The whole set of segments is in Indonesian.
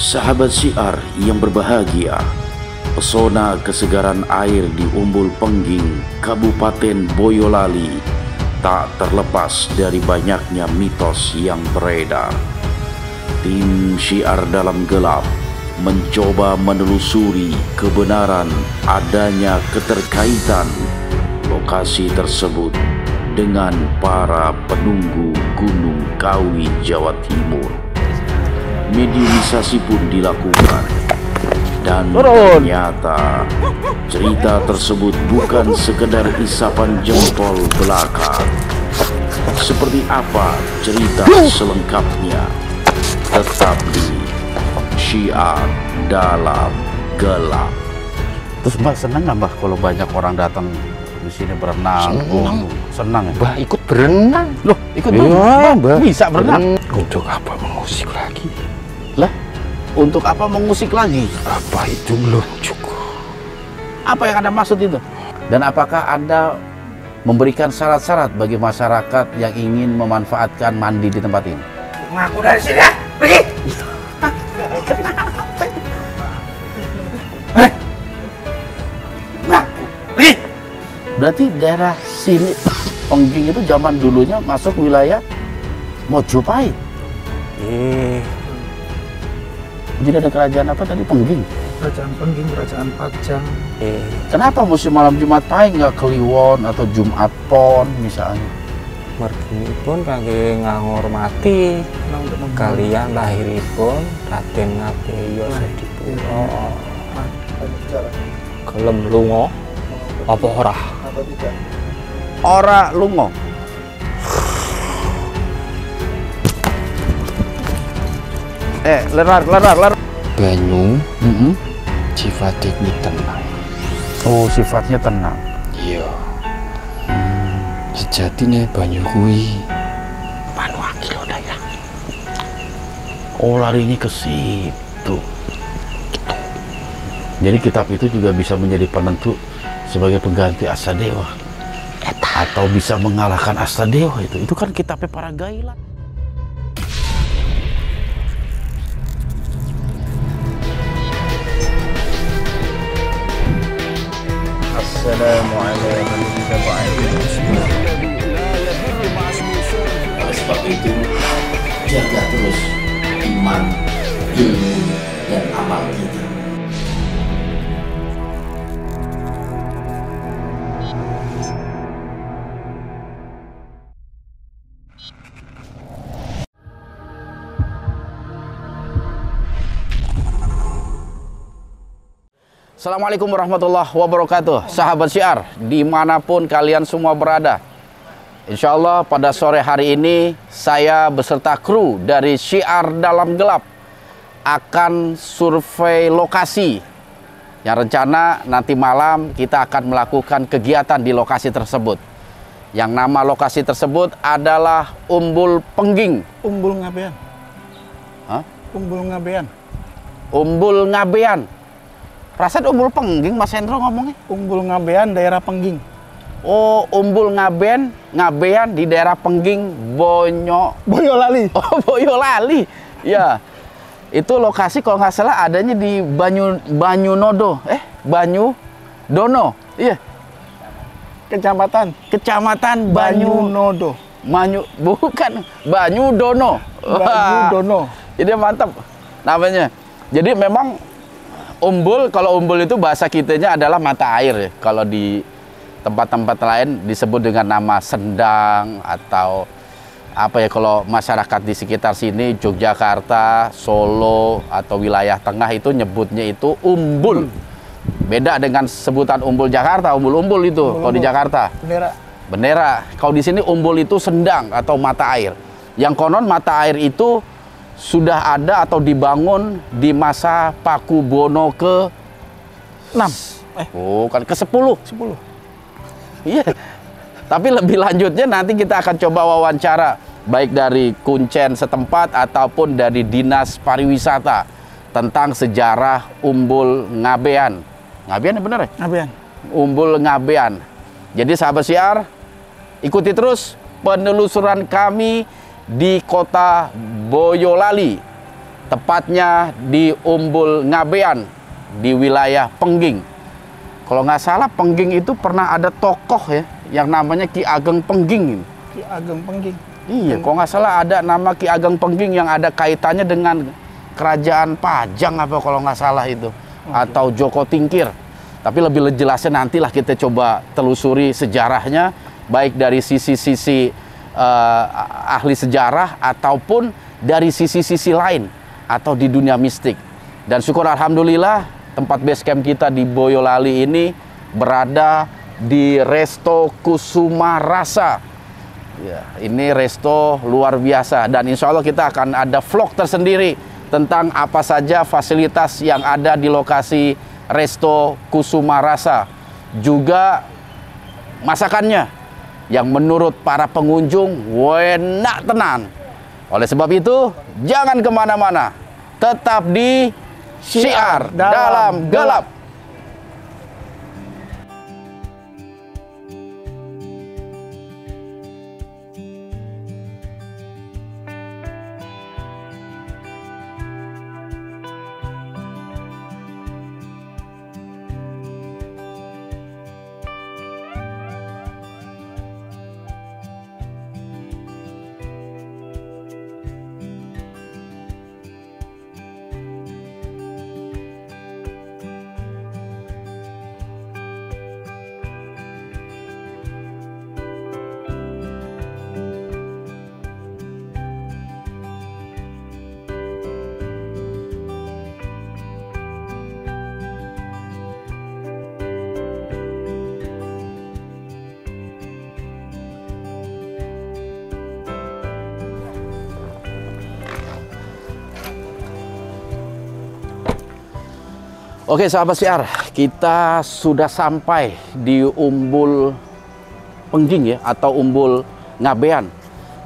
Sahabat Syiar yang berbahagia, pesona kesegaran air di Umbul Pengging, Kabupaten Boyolali tak terlepas dari banyaknya mitos yang beredar. Tim Syiar Dalam Gelap mencoba menelusuri kebenaran adanya keterkaitan lokasi tersebut dengan para penunggu Gunung Kawi, Jawa Timur. Mediumisasi pun dilakukan dan ternyata cerita tersebut bukan sekedar isapan jempol belaka. Seperti apa cerita selengkapnya? Tetap di Syiar Dalam Gelap. Terus Mbak senang nggak Mbak kalau banyak orang datang di sini berenang? Senang ya? Mbak ikut berenang. Loh, ikut berenang? Mbak bisa berenang? Untuk apa mengusik lagi? Lah, untuk apa mengusik lagi? Apa itu belum cukup? Apa yang Anda maksud itu? Dan apakah Anda memberikan syarat-syarat bagi masyarakat yang ingin memanfaatkan mandi di tempat ini? Ngaku dari sini ya, pergi! Ngaku, pergi! Berarti daerah sini, Pengging itu zaman dulunya masuk wilayah Mojopahit. Jadi ada kerajaan apa tadi? Pengging? Kerajaan Pengging, Kerajaan Pajang. Kenapa musim malam Jumat Pahing nggak Kliwon atau Jumat Pon misalnya? Marginipun kangge ngahormati kalian lahiripun Raden Ngabeya Sedipuro. Gelem lunga apa ora? Ora lunga. Lerar. Banyu sifatnya ini tenang. Oh, sifatnya tenang. Iya. Sejatinya banyu kuwi Panuaki lho ya. Oh, larinya ke situ. Jadi kitab itu juga bisa menjadi penentu sebagai pengganti Astadewa. Atau bisa mengalahkan Astadewa itu. Itu kan kitabnya para gailan. Assalamualaikum warahmatullahi wabarakatuh. Oleh sebab itu, jaga terus iman, ilmu, dan amal kita. Assalamualaikum warahmatullahi wabarakatuh. Sahabat Syiar, dimanapun kalian semua berada, insya Allah pada sore hari ini saya beserta kru dari Syiar Dalam Gelap akan survei lokasi yang rencana nanti malam kita akan melakukan kegiatan di lokasi tersebut. Yang nama lokasi tersebut adalah Umbul Pengging. Umbul Ngabean. Hah? Umbul Ngabean. Umbul Ngabean. Perasaan Umbul Pengging Mas Hendro ngomongnya? Umbul Ngabean, daerah Pengging. Oh, Umbul Ngabean di daerah Pengging, Boyolali. Oh, Boyolali. Ya. Itu lokasi kalau nggak salah adanya di Banyudono. Iya. Kecamatan Banyudono. Bukan Banyudono. Banyudono. Jadi mantap namanya. Jadi memang kalau umbul itu bahasa kitanya adalah mata air ya. Kalau di tempat-tempat lain disebut dengan nama sendang atau apa ya, kalau masyarakat di sekitar sini Yogyakarta, Solo atau wilayah tengah itu nyebutnya itu umbul. Beda dengan sebutan umbul Jakarta, umbul-umbul itu kalau di Jakarta. Bendera. Kalau di sini umbul itu sendang atau mata air. Yang konon mata air itu sudah ada atau dibangun di masa Pakubono ke-6. Bukan ke-10. Iya. Tapi lebih lanjutnya nanti kita akan coba wawancara baik dari kuncen setempat ataupun dari Dinas Pariwisata tentang sejarah Umbul Ngabean. Ngabean ya bener ya? Ngabean. Umbul Ngabean. Jadi sahabat siar, ikuti terus penelusuran kami di kota Boyolali, tepatnya di Umbul Ngabean di wilayah Pengging. Kalau nggak salah Pengging itu pernah ada tokoh ya yang namanya Ki Ageng Pengging. Ki Ageng Pengging. Iya, kalau nggak salah ada nama Ki Ageng Pengging yang ada kaitannya dengan kerajaan Pajang apa kalau nggak salah itu, atau Joko Tingkir. Tapi lebih jelasnya nantilah kita coba telusuri sejarahnya, baik dari sisi-sisi ahli sejarah ataupun dari sisi-sisi lain atau di dunia mistik. Dan syukur alhamdulillah tempat base camp kita di Boyolali ini berada di Resto Kusuma Rasa. Ya, ini resto luar biasa dan insya Allah kita akan ada vlog tersendiri tentang apa saja fasilitas yang ada di lokasi Resto Kusuma Rasa, juga masakannya yang menurut para pengunjung enak tenan. Oleh sebab itu jangan kemana-mana, tetap di Syiar Dalam Gelap. Oke sahabat siar, kita sudah sampai di Umbul Pengging ya, atau Umbul Ngabean.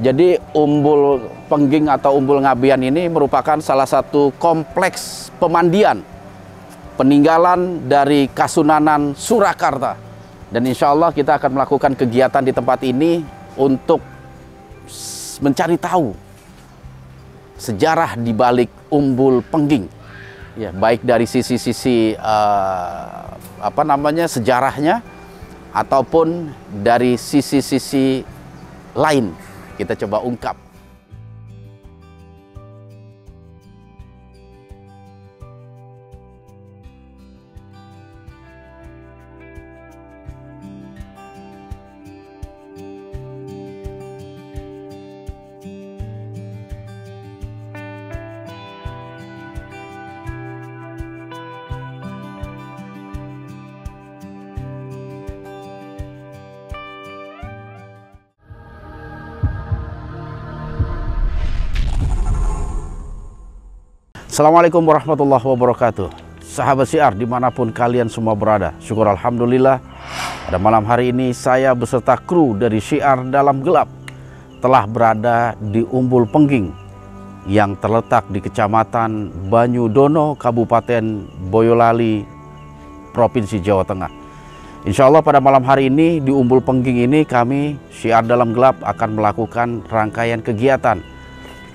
Jadi Umbul Pengging atau Umbul Ngabean ini merupakan salah satu kompleks pemandian peninggalan dari Kasunanan Surakarta. Dan insya Allah kita akan melakukan kegiatan di tempat ini untuk mencari tahu sejarah di balik Umbul Pengging. Ya, baik dari sisi-sisi sejarahnya ataupun dari sisi-sisi lain kita coba ungkap. Assalamualaikum warahmatullahi wabarakatuh. Sahabat siar dimanapun kalian semua berada, syukur alhamdulillah pada malam hari ini saya beserta kru dari Syiar Dalam Gelap telah berada di Umbul Pengging yang terletak di Kecamatan Banyudono, Kabupaten Boyolali, Provinsi Jawa Tengah. Insya Allah pada malam hari ini di Umbul Pengging ini kami Syiar Dalam Gelap akan melakukan rangkaian kegiatan,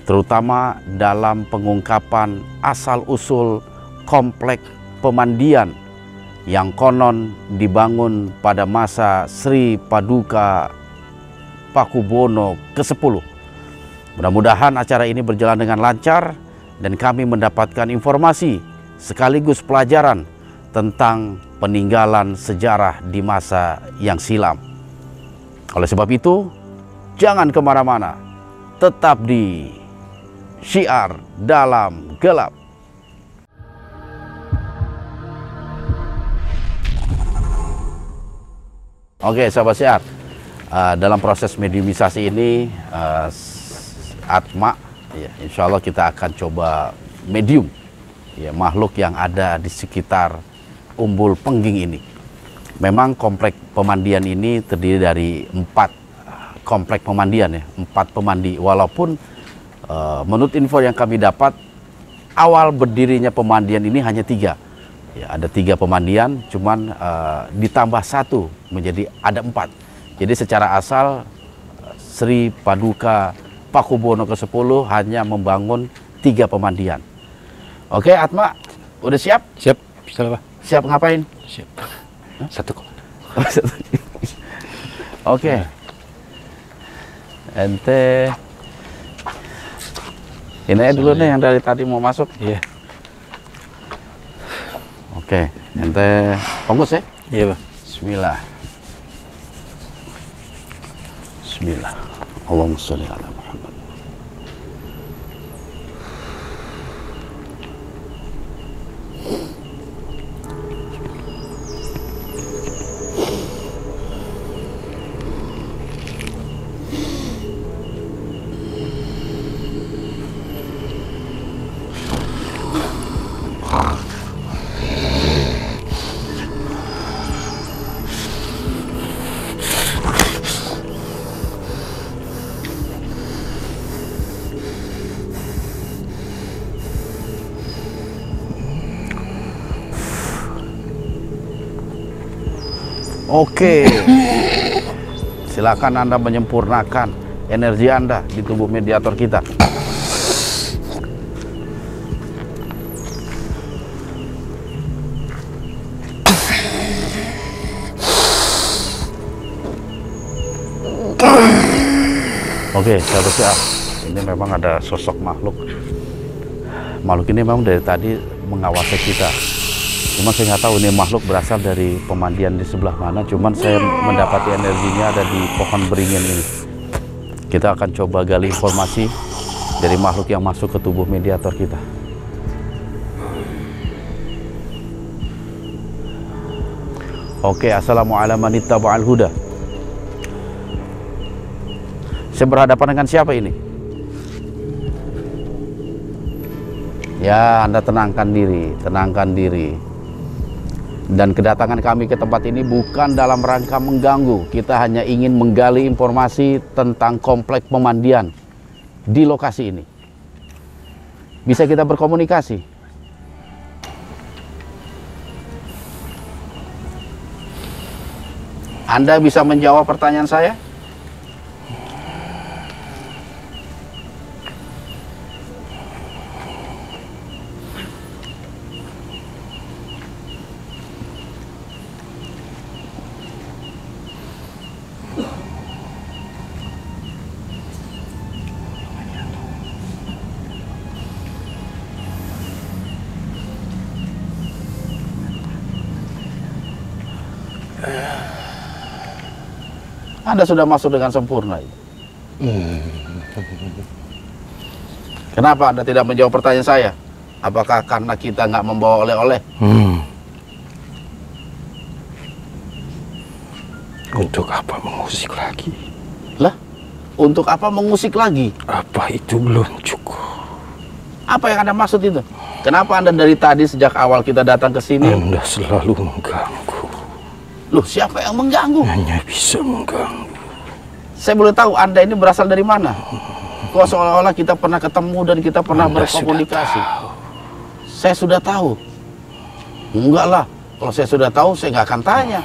terutama dalam pengungkapan asal-usul komplek pemandian yang konon dibangun pada masa Sri Paduka Pakubono ke-10. Mudah-mudahan acara ini berjalan dengan lancar dan kami mendapatkan informasi sekaligus pelajaran tentang peninggalan sejarah di masa yang silam. Oleh sebab itu, jangan kemana-mana, tetap di Syiar Dalam Gelap. Oke sahabat Syiar, dalam proses mediumisasi ini Atma ya, insya Allah kita akan coba medium ya, makhluk yang ada di sekitar Umbul Pengging ini. Memang komplek pemandian ini terdiri dari 4 komplek pemandian ya, 4 pemandi. Walaupun menurut info yang kami dapat, awal berdirinya pemandian ini hanya 3. Ya, ada 3 pemandian, cuman ditambah 1 menjadi ada 4. Jadi secara asal Sri Paduka Pakubuwono ke-10 hanya membangun 3 pemandian. Oke, Atma, udah siap? Siap, bisa lah, Pak. Siap ngapain? Siap. Satu kok. Oke. Ente ini aja dulu nih yang dari tadi mau masuk. Iya. Oke, ente fokus ya. Iya, Pak. Bismillah. Bismillah. Allahumma sholli ala Muhammad. Oke, silakan Anda menyempurnakan energi Anda di tubuh mediator kita. Oke, saya bersiap. Ini memang ada sosok makhluk. Makhluk ini memang dari tadi mengawasi kita. Cuman saya nggak tahu ini makhluk berasal dari pemandian di sebelah mana. Cuman saya mendapati energinya ada di pohon beringin ini. Kita akan coba gali informasi dari makhluk yang masuk ke tubuh mediator kita. Oke, assalamualaikum warahmatullahi wabarakatuh. Saya berhadapan dengan siapa ini? Ya, Anda tenangkan diri, tenangkan diri. Dan kedatangan kami ke tempat ini bukan dalam rangka mengganggu. Kita hanya ingin menggali informasi tentang komplek pemandian di lokasi ini. Bisa kita berkomunikasi? Anda bisa menjawab pertanyaan saya? Anda sudah masuk dengan sempurna. Kenapa Anda tidak menjawab pertanyaan saya? Apakah karena kita nggak membawa oleh-oleh? Untuk apa mengusik lagi? Lah, untuk apa mengusik lagi? Apa itu belum cukup? Apa yang Anda maksud itu? Kenapa Anda dari tadi sejak awal kita datang ke sini? Anda selalu mengganggu. Loh, siapa yang mengganggu? Hanya bisa mengganggu. Saya boleh tahu Anda ini berasal dari mana? Kok seolah-olah kita pernah ketemu dan kita pernah Anda berkomunikasi? sudah tahu. Saya sudah tahu. Enggak lah, kalau saya sudah tahu saya nggak akan tanya.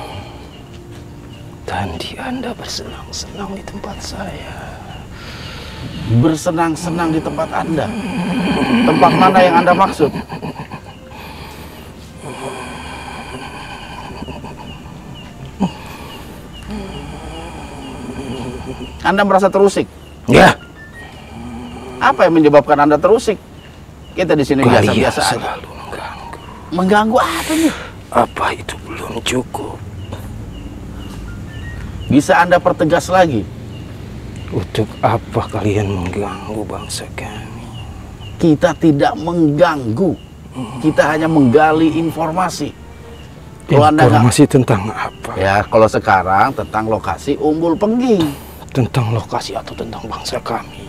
Tadi Anda bersenang-senang di tempat saya. Bersenang-senang di tempat Anda? Tempat mana yang Anda maksud? Anda merasa terusik? Ya. Apa yang menyebabkan Anda terusik? Kita di sini Kalian biasa-biasa aja. selalu mengganggu. Mengganggu apa nih? Apa itu belum cukup? Bisa Anda pertegas lagi? Untuk apa kalian mengganggu bangsa kami? Kita tidak mengganggu. Kita hanya menggali informasi. Kalau Anda nggak- Informasi tentang apa? Ya, kalau sekarang tentang lokasi Umbul Pengging. Tentang lokasi atau tentang bangsa kami?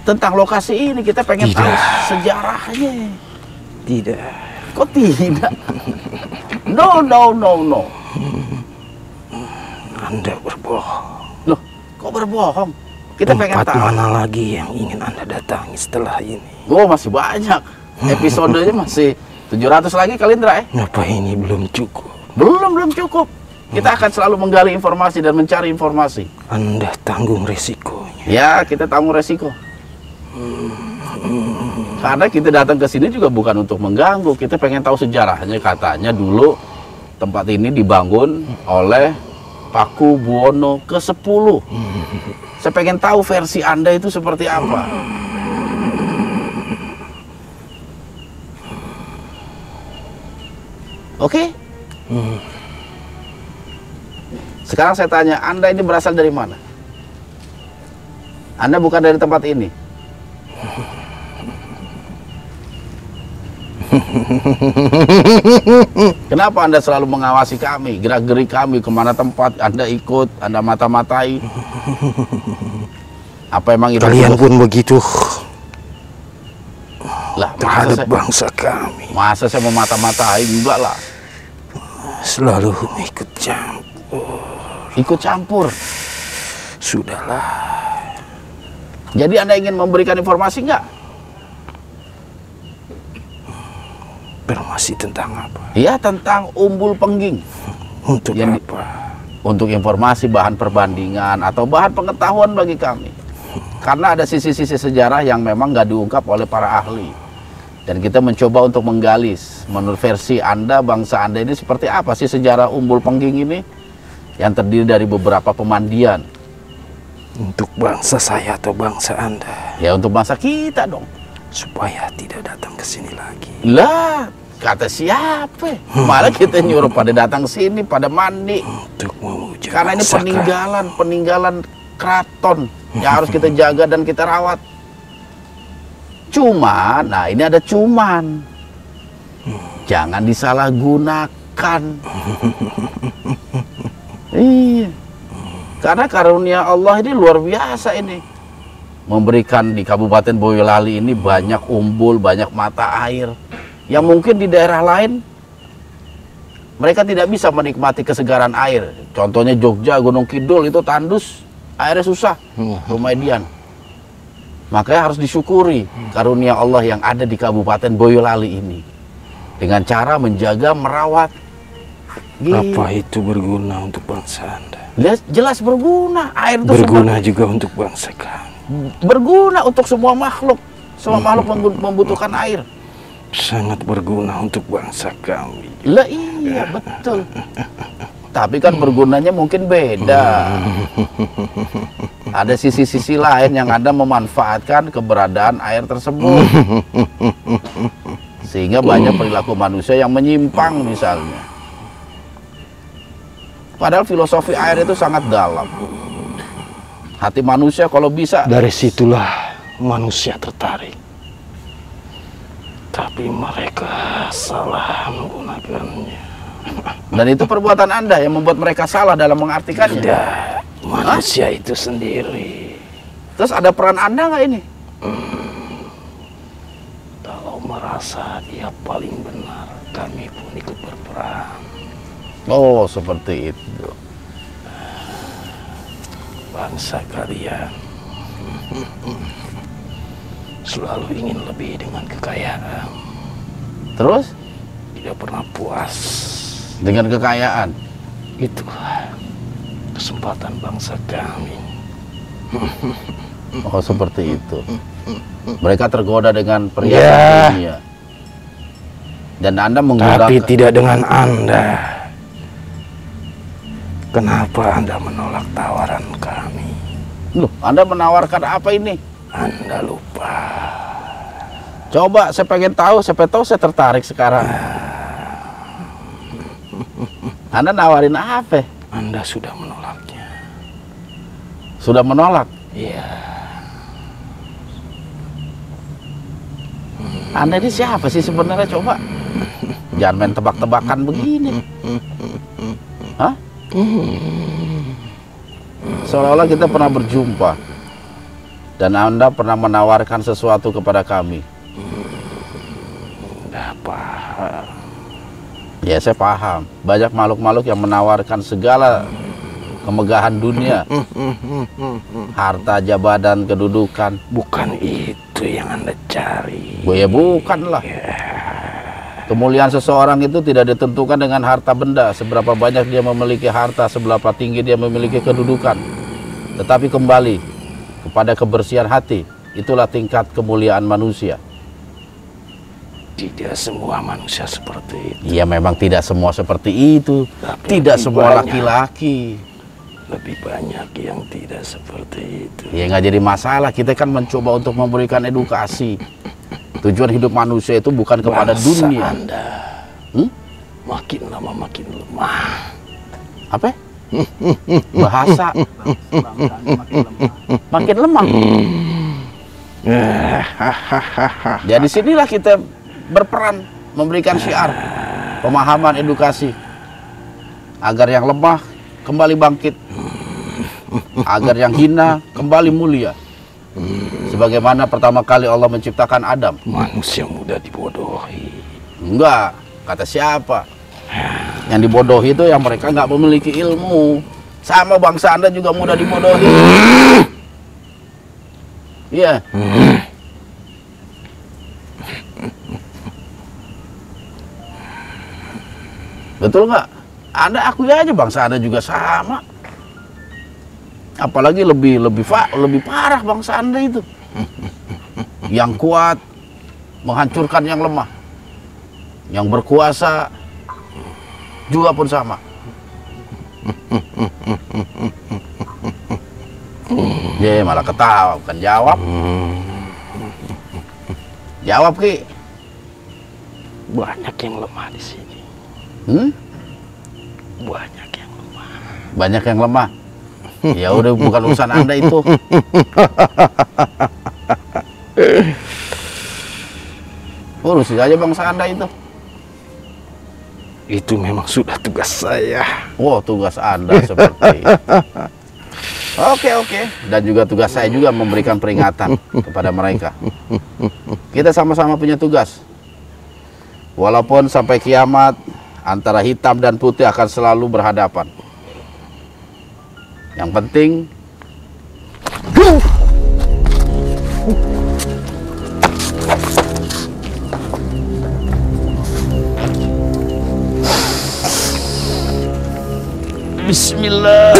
Tentang lokasi ini kita pengen Tidak. tahu sejarahnya. Tidak. Kok tidak? No. Anda berbohong. Loh, kok berbohong? Kita pengen Tempat tahu. mana lagi yang ingin Anda datangi setelah ini? Oh, masih banyak. Episodenya masih 700 lagi kali, Indra. Apa ini belum cukup? Belum cukup. Kita akan selalu menggali informasi dan mencari informasi. Anda tanggung resikonya. Ya, kita tanggung resiko. Karena kita datang ke sini juga bukan untuk mengganggu. Kita pengen tahu sejarahnya. Katanya dulu tempat ini dibangun oleh Paku Buwono ke-10. Saya pengen tahu versi Anda itu seperti apa. Oke? Sekarang saya tanya, Anda ini berasal dari mana? Anda bukan dari tempat ini. Kenapa Anda selalu mengawasi kami, gerak-gerik kami, kemana tempat Anda ikut, Anda mata-matai? Apa emang itu? Kalian pun begitu Lah, terhadap bangsa kami. masa saya mau mata-matai? Enggak lah. Selalu ikut campur. Ikut campur. Sudahlah. Jadi Anda ingin memberikan informasi enggak? Informasi tentang apa? Iya, tentang Umbul Pengging. Untuk Yang di- apa? Untuk informasi, bahan perbandingan, atau bahan pengetahuan bagi kami. Karena ada sisi-sisi sejarah yang memang nggak diungkap oleh para ahli. Dan kita mencoba untuk menggali, menurut versi Anda, bangsa Anda ini seperti apa sih sejarah Umbul Pengging ini? Yang terdiri dari beberapa pemandian. Untuk bangsa saya atau bangsa Anda? Ya, untuk bangsa kita dong. Supaya tidak datang ke sini lagi. Lah, kata siapa? Malah kita nyuruh pada datang sini, pada mandi. Untuk memuja Karena ini bangsa kami. peninggalan keraton yang harus kita jaga dan kita rawat. Cuman, nah ini ada cuman. Jangan disalahgunakan. Iya. Karena karunia Allah ini luar biasa ini. Memberikan di Kabupaten Boyolali ini banyak umbul, banyak mata air. Yang mungkin di daerah lain mereka tidak bisa menikmati kesegaran air. Contohnya Jogja, Gunung Kidul itu tandus, airnya susah, lumayan. Makanya harus disyukuri karunia Allah yang ada di Kabupaten Boyolali ini. Dengan cara menjaga, merawat. Apa itu berguna untuk bangsa Anda? Jelas berguna. Air itu Berguna juga untuk bangsa kami. berguna untuk semua makhluk. Semua makhluk membutuhkan air. Sangat berguna untuk bangsa kami. Lah iya, betul. Tapi kan bergunanya mungkin beda. Ada sisi-sisi lain yang Anda memanfaatkan keberadaan air tersebut. Sehingga banyak perilaku manusia yang menyimpang misalnya. Padahal filosofi air itu sangat dalam. Hati manusia kalau bisa. Dari situlah manusia tertarik. Tapi mereka salah menggunakannya. Dan itu perbuatan Anda yang membuat mereka salah dalam mengartikannya. Tidak, manusia itu sendiri. Terus ada peran Anda nggak ini? Kalau merasa dia paling benar, kami pun ikut berperan. Oh, seperti itu. Bangsa kalian selalu ingin lebih dengan kekayaan. Terus Tidak pernah puas. dengan kekayaan. Itulah kesempatan bangsa kami. Oh, seperti itu. Mereka tergoda dengan Ya. perhiasan dunia. Dan Anda menggunakan. Tapi tidak dengan Anda. Kenapa Anda menolak tawaran kami? Loh, Anda menawarkan apa ini? Anda lupa. Coba, saya pengen tahu. Siapa tahu saya tertarik sekarang. Anda nawarin apa? Anda sudah menolaknya. Sudah menolak. Iya. Anda ini siapa sih sebenarnya? Coba. Jangan main tebak-tebakan begini. Hah? Seolah-olah kita pernah berjumpa. Dan Anda pernah menawarkan sesuatu kepada kami. Enggak paham. Ya saya paham. Banyak makhluk-makhluk yang menawarkan segala kemegahan dunia, harta, jabatan, kedudukan. Bukan itu yang Anda cari. Ya bukanlah. Kemuliaan seseorang itu tidak ditentukan dengan harta benda, seberapa banyak dia memiliki harta, seberapa tinggi dia memiliki kedudukan. Tetapi kembali kepada kebersihan hati, itulah tingkat kemuliaan manusia. Tidak semua manusia seperti itu. Ya memang tidak semua seperti itu. Tapi Tidak lebih semua banyak. laki-laki. Lebih banyak yang tidak seperti itu. Ya nggak jadi masalah, kita kan mencoba untuk memberikan edukasi. Tujuan hidup manusia itu bukan kepada Bangsa dunia. Anda makin lama makin lemah. Apa? Bahasa makin lemah. Jadi sinilah kita berperan memberikan syiar, pemahaman, edukasi agar yang lemah kembali bangkit, agar yang hina kembali mulia. Sebagaimana pertama kali Allah menciptakan Adam. Manusia mudah dibodohi. Enggak, kata siapa? Yang dibodohi itu yang mereka nggak memiliki ilmu. Sama bangsa Anda juga mudah dibodohi. Iya. Betul nggak? Anda akui aja bangsa Anda juga sama. Apalagi lebih parah bangsa Anda itu. Yang kuat menghancurkan yang lemah. Yang berkuasa juga pun sama. Dia malah ketawa, bukan jawab. Jawab, Ki. Banyak yang lemah di sini. Banyak yang lemah. Banyak yang lemah. Ya udah, bukan urusan Anda itu. Urusin aja bangsa Anda itu. Itu memang sudah tugas saya. Oh, tugas Anda seperti itu. Oke. Dan juga tugas saya juga memberikan peringatan kepada mereka. Kita sama-sama punya tugas. Walaupun sampai kiamat, antara hitam dan putih akan selalu berhadapan. Yang penting Bismillah.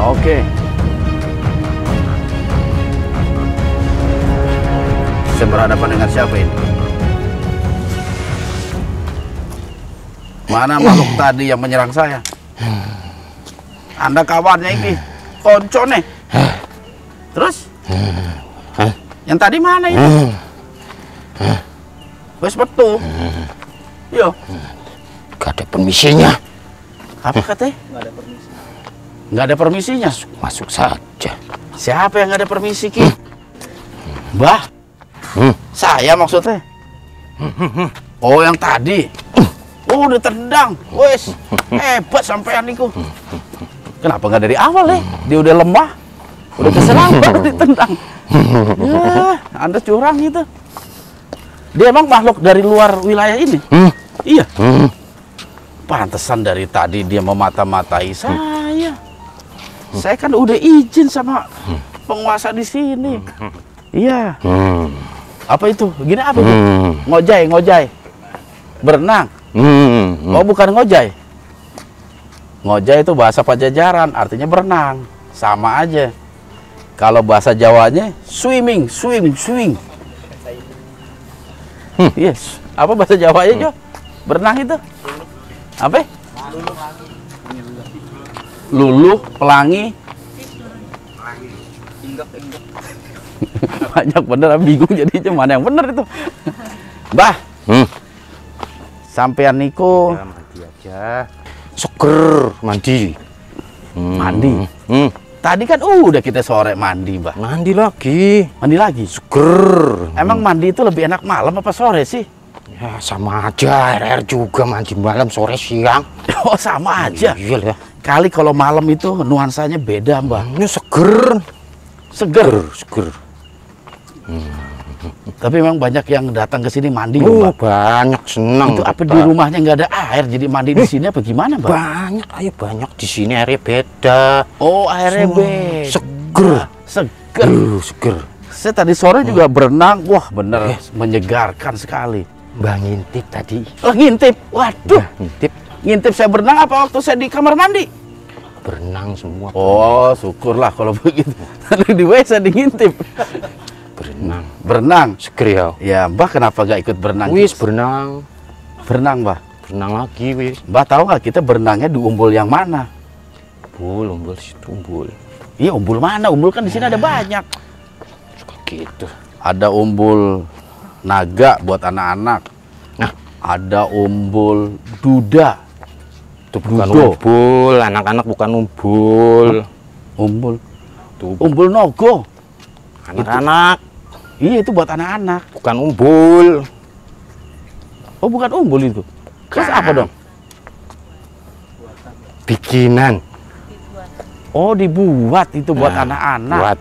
Oke. Saya berhadapan dengan siapa ini? Mana makhluk tadi yang menyerang saya? Anda kawannya ini, konco nih. Terus? Yang tadi mana itu? Wes betul. Yo. Gak ada permisinya. Apa katanya? Nggak ada permisinya. Masuk saja. Siapa yang nggak ada permisi, Ki? Bah? Saya maksudnya. Oh, yang tadi. Oh, udah tendang. Wes, hebat sampean niku. Kenapa nggak dari awal ya? Dia udah lemah, udah keserang baru ditendang. Ya, Anda curang itu. Dia emang makhluk dari luar wilayah ini. Iya. Pantesan dari tadi dia memata-matai saya. Saya kan udah izin sama penguasa di sini. Iya. Apa itu? Gini apa itu? Ngojay. Berenang. Oh, bukan ngojay. Ngojay itu bahasa Pajajaran, artinya berenang. Sama aja. Kalau bahasa Jawanya swimming. Yes. Apa bahasa Jawanya, Jo? Berenang itu? Apa? Luluh, pelangi. Banyak bener, bingung jadinya mana yang bener itu. Mbah, Hmm. sampean niku Ya, mandi aja. Seger mandi. mandi. Hmm. Tadi kan udah kita sore mandi, Mbah. Mandi lagi. Mandi lagi. Seger. Emang mandi itu lebih enak malam apa sore sih? Ya sama aja, air juga mandi malam, sore, siang. Oh, sama aja. Iya lah. Kali kalau malam itu nuansanya beda, Mbah. Ini seger. Seger. Seger. Tapi memang banyak yang datang ke sini mandi, Oh, Mbah. banyak senang. Itu apa di rumahnya nggak ada air jadi mandi di sini apa gimana, Mbah? Banyak, ayo banyak di sini airnya beda. Oh, airnya beda. Seger. Seger. Seger. Saya tadi sore juga berenang. Wah, bener menyegarkan sekali. Mbak ngintip tadi. Oh, ngintip. Waduh. Ngintip. Ngintip saya berenang apa waktu saya di kamar mandi? Berenang semua. Oh, syukurlah kalau begitu. Tadi di WC ngintip. Berenang. Berenang. Seger ya. Ya, Mbah kenapa gak ikut berenang? Wis berenang. Berenang, Mbah. Berenang lagi wis. Mbah tahu nggak kita berenangnya di umbul yang mana? Umbul situ umbul. Iya, umbul mana? Umbul kan di sini ada banyak. Suka gitu. Ada umbul naga buat anak-anak. Nah, Ada umbul duda. itu bukan Dudo. umbul, anak-anak bukan umbul. Umbul. Tuh Umbul nogo. anak-anak Iya, itu buat anak-anak. bukan umbul. Oh, bukan umbul itu. Terus apa dong? Bikinan. Oh, dibuat itu buat Nah, anak-anak. Buat.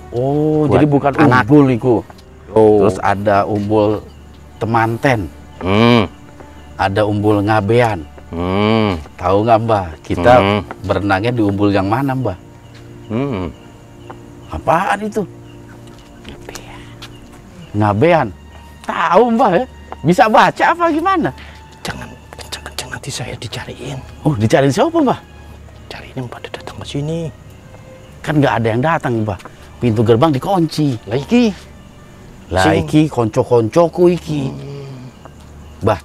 Oh, buat jadi bukan anak. umbul itu. Oh. Terus ada umbul temanten, Hmm. ada umbul ngabean. Hmm. Tahu nggak, Mbah? Kita Hmm. berenangnya di umbul yang mana, Mbah? Hmm. Apaan itu? Ngabean. Tahu, Mbah ya? Bisa baca apa gimana? Jangan kencang-kencang nanti saya dicariin. Oh, dicariin siapa, Mbah? Cariin yang pada datang ke sini. Kan nggak ada yang datang, Mbah. Pintu gerbang dikunci. Lagi. Lah Sing. iki konco-koncoku iki. Mbah,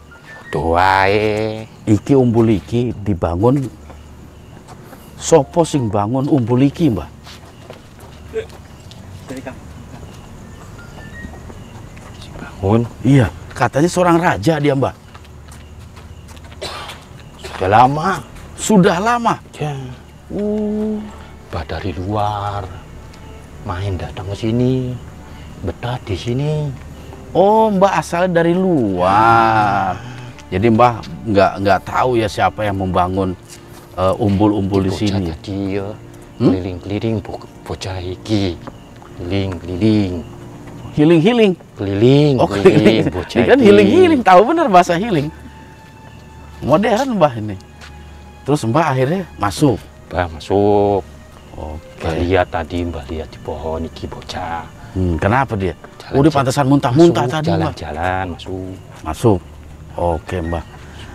Doae. iki umbul iki dibangun sopo sing bangun umbul iki, Mbah? Bangun. Iya, katanya seorang raja dia, Mbah. Sudah lama. Sudah lama. Ya. Mbak dari luar main datang ke sini, betah di sini. Oh, Mbah asalnya dari luar. Jadi Mbah nggak tahu ya siapa yang membangun umbul-umbul di sini. Bocah tadi ya, keliling-keliling bocah iki, keliling-keliling, Healing-healing. keliling, Oh, keliling, bocah ini kan iki. healing-healing. Tahu bener bahasa healing. Modern, Mbah ini. Terus Mbah akhirnya masuk. Mbak masuk. Oke. Mbak lihat tadi, Mbak lihat di pohon iki bocah. Kenapa dia? Jalan- Udah pantesan muntah-muntah Masuk, tadi, Mbah. jalan-jalan masuk. Masuk. Oke, Mbah.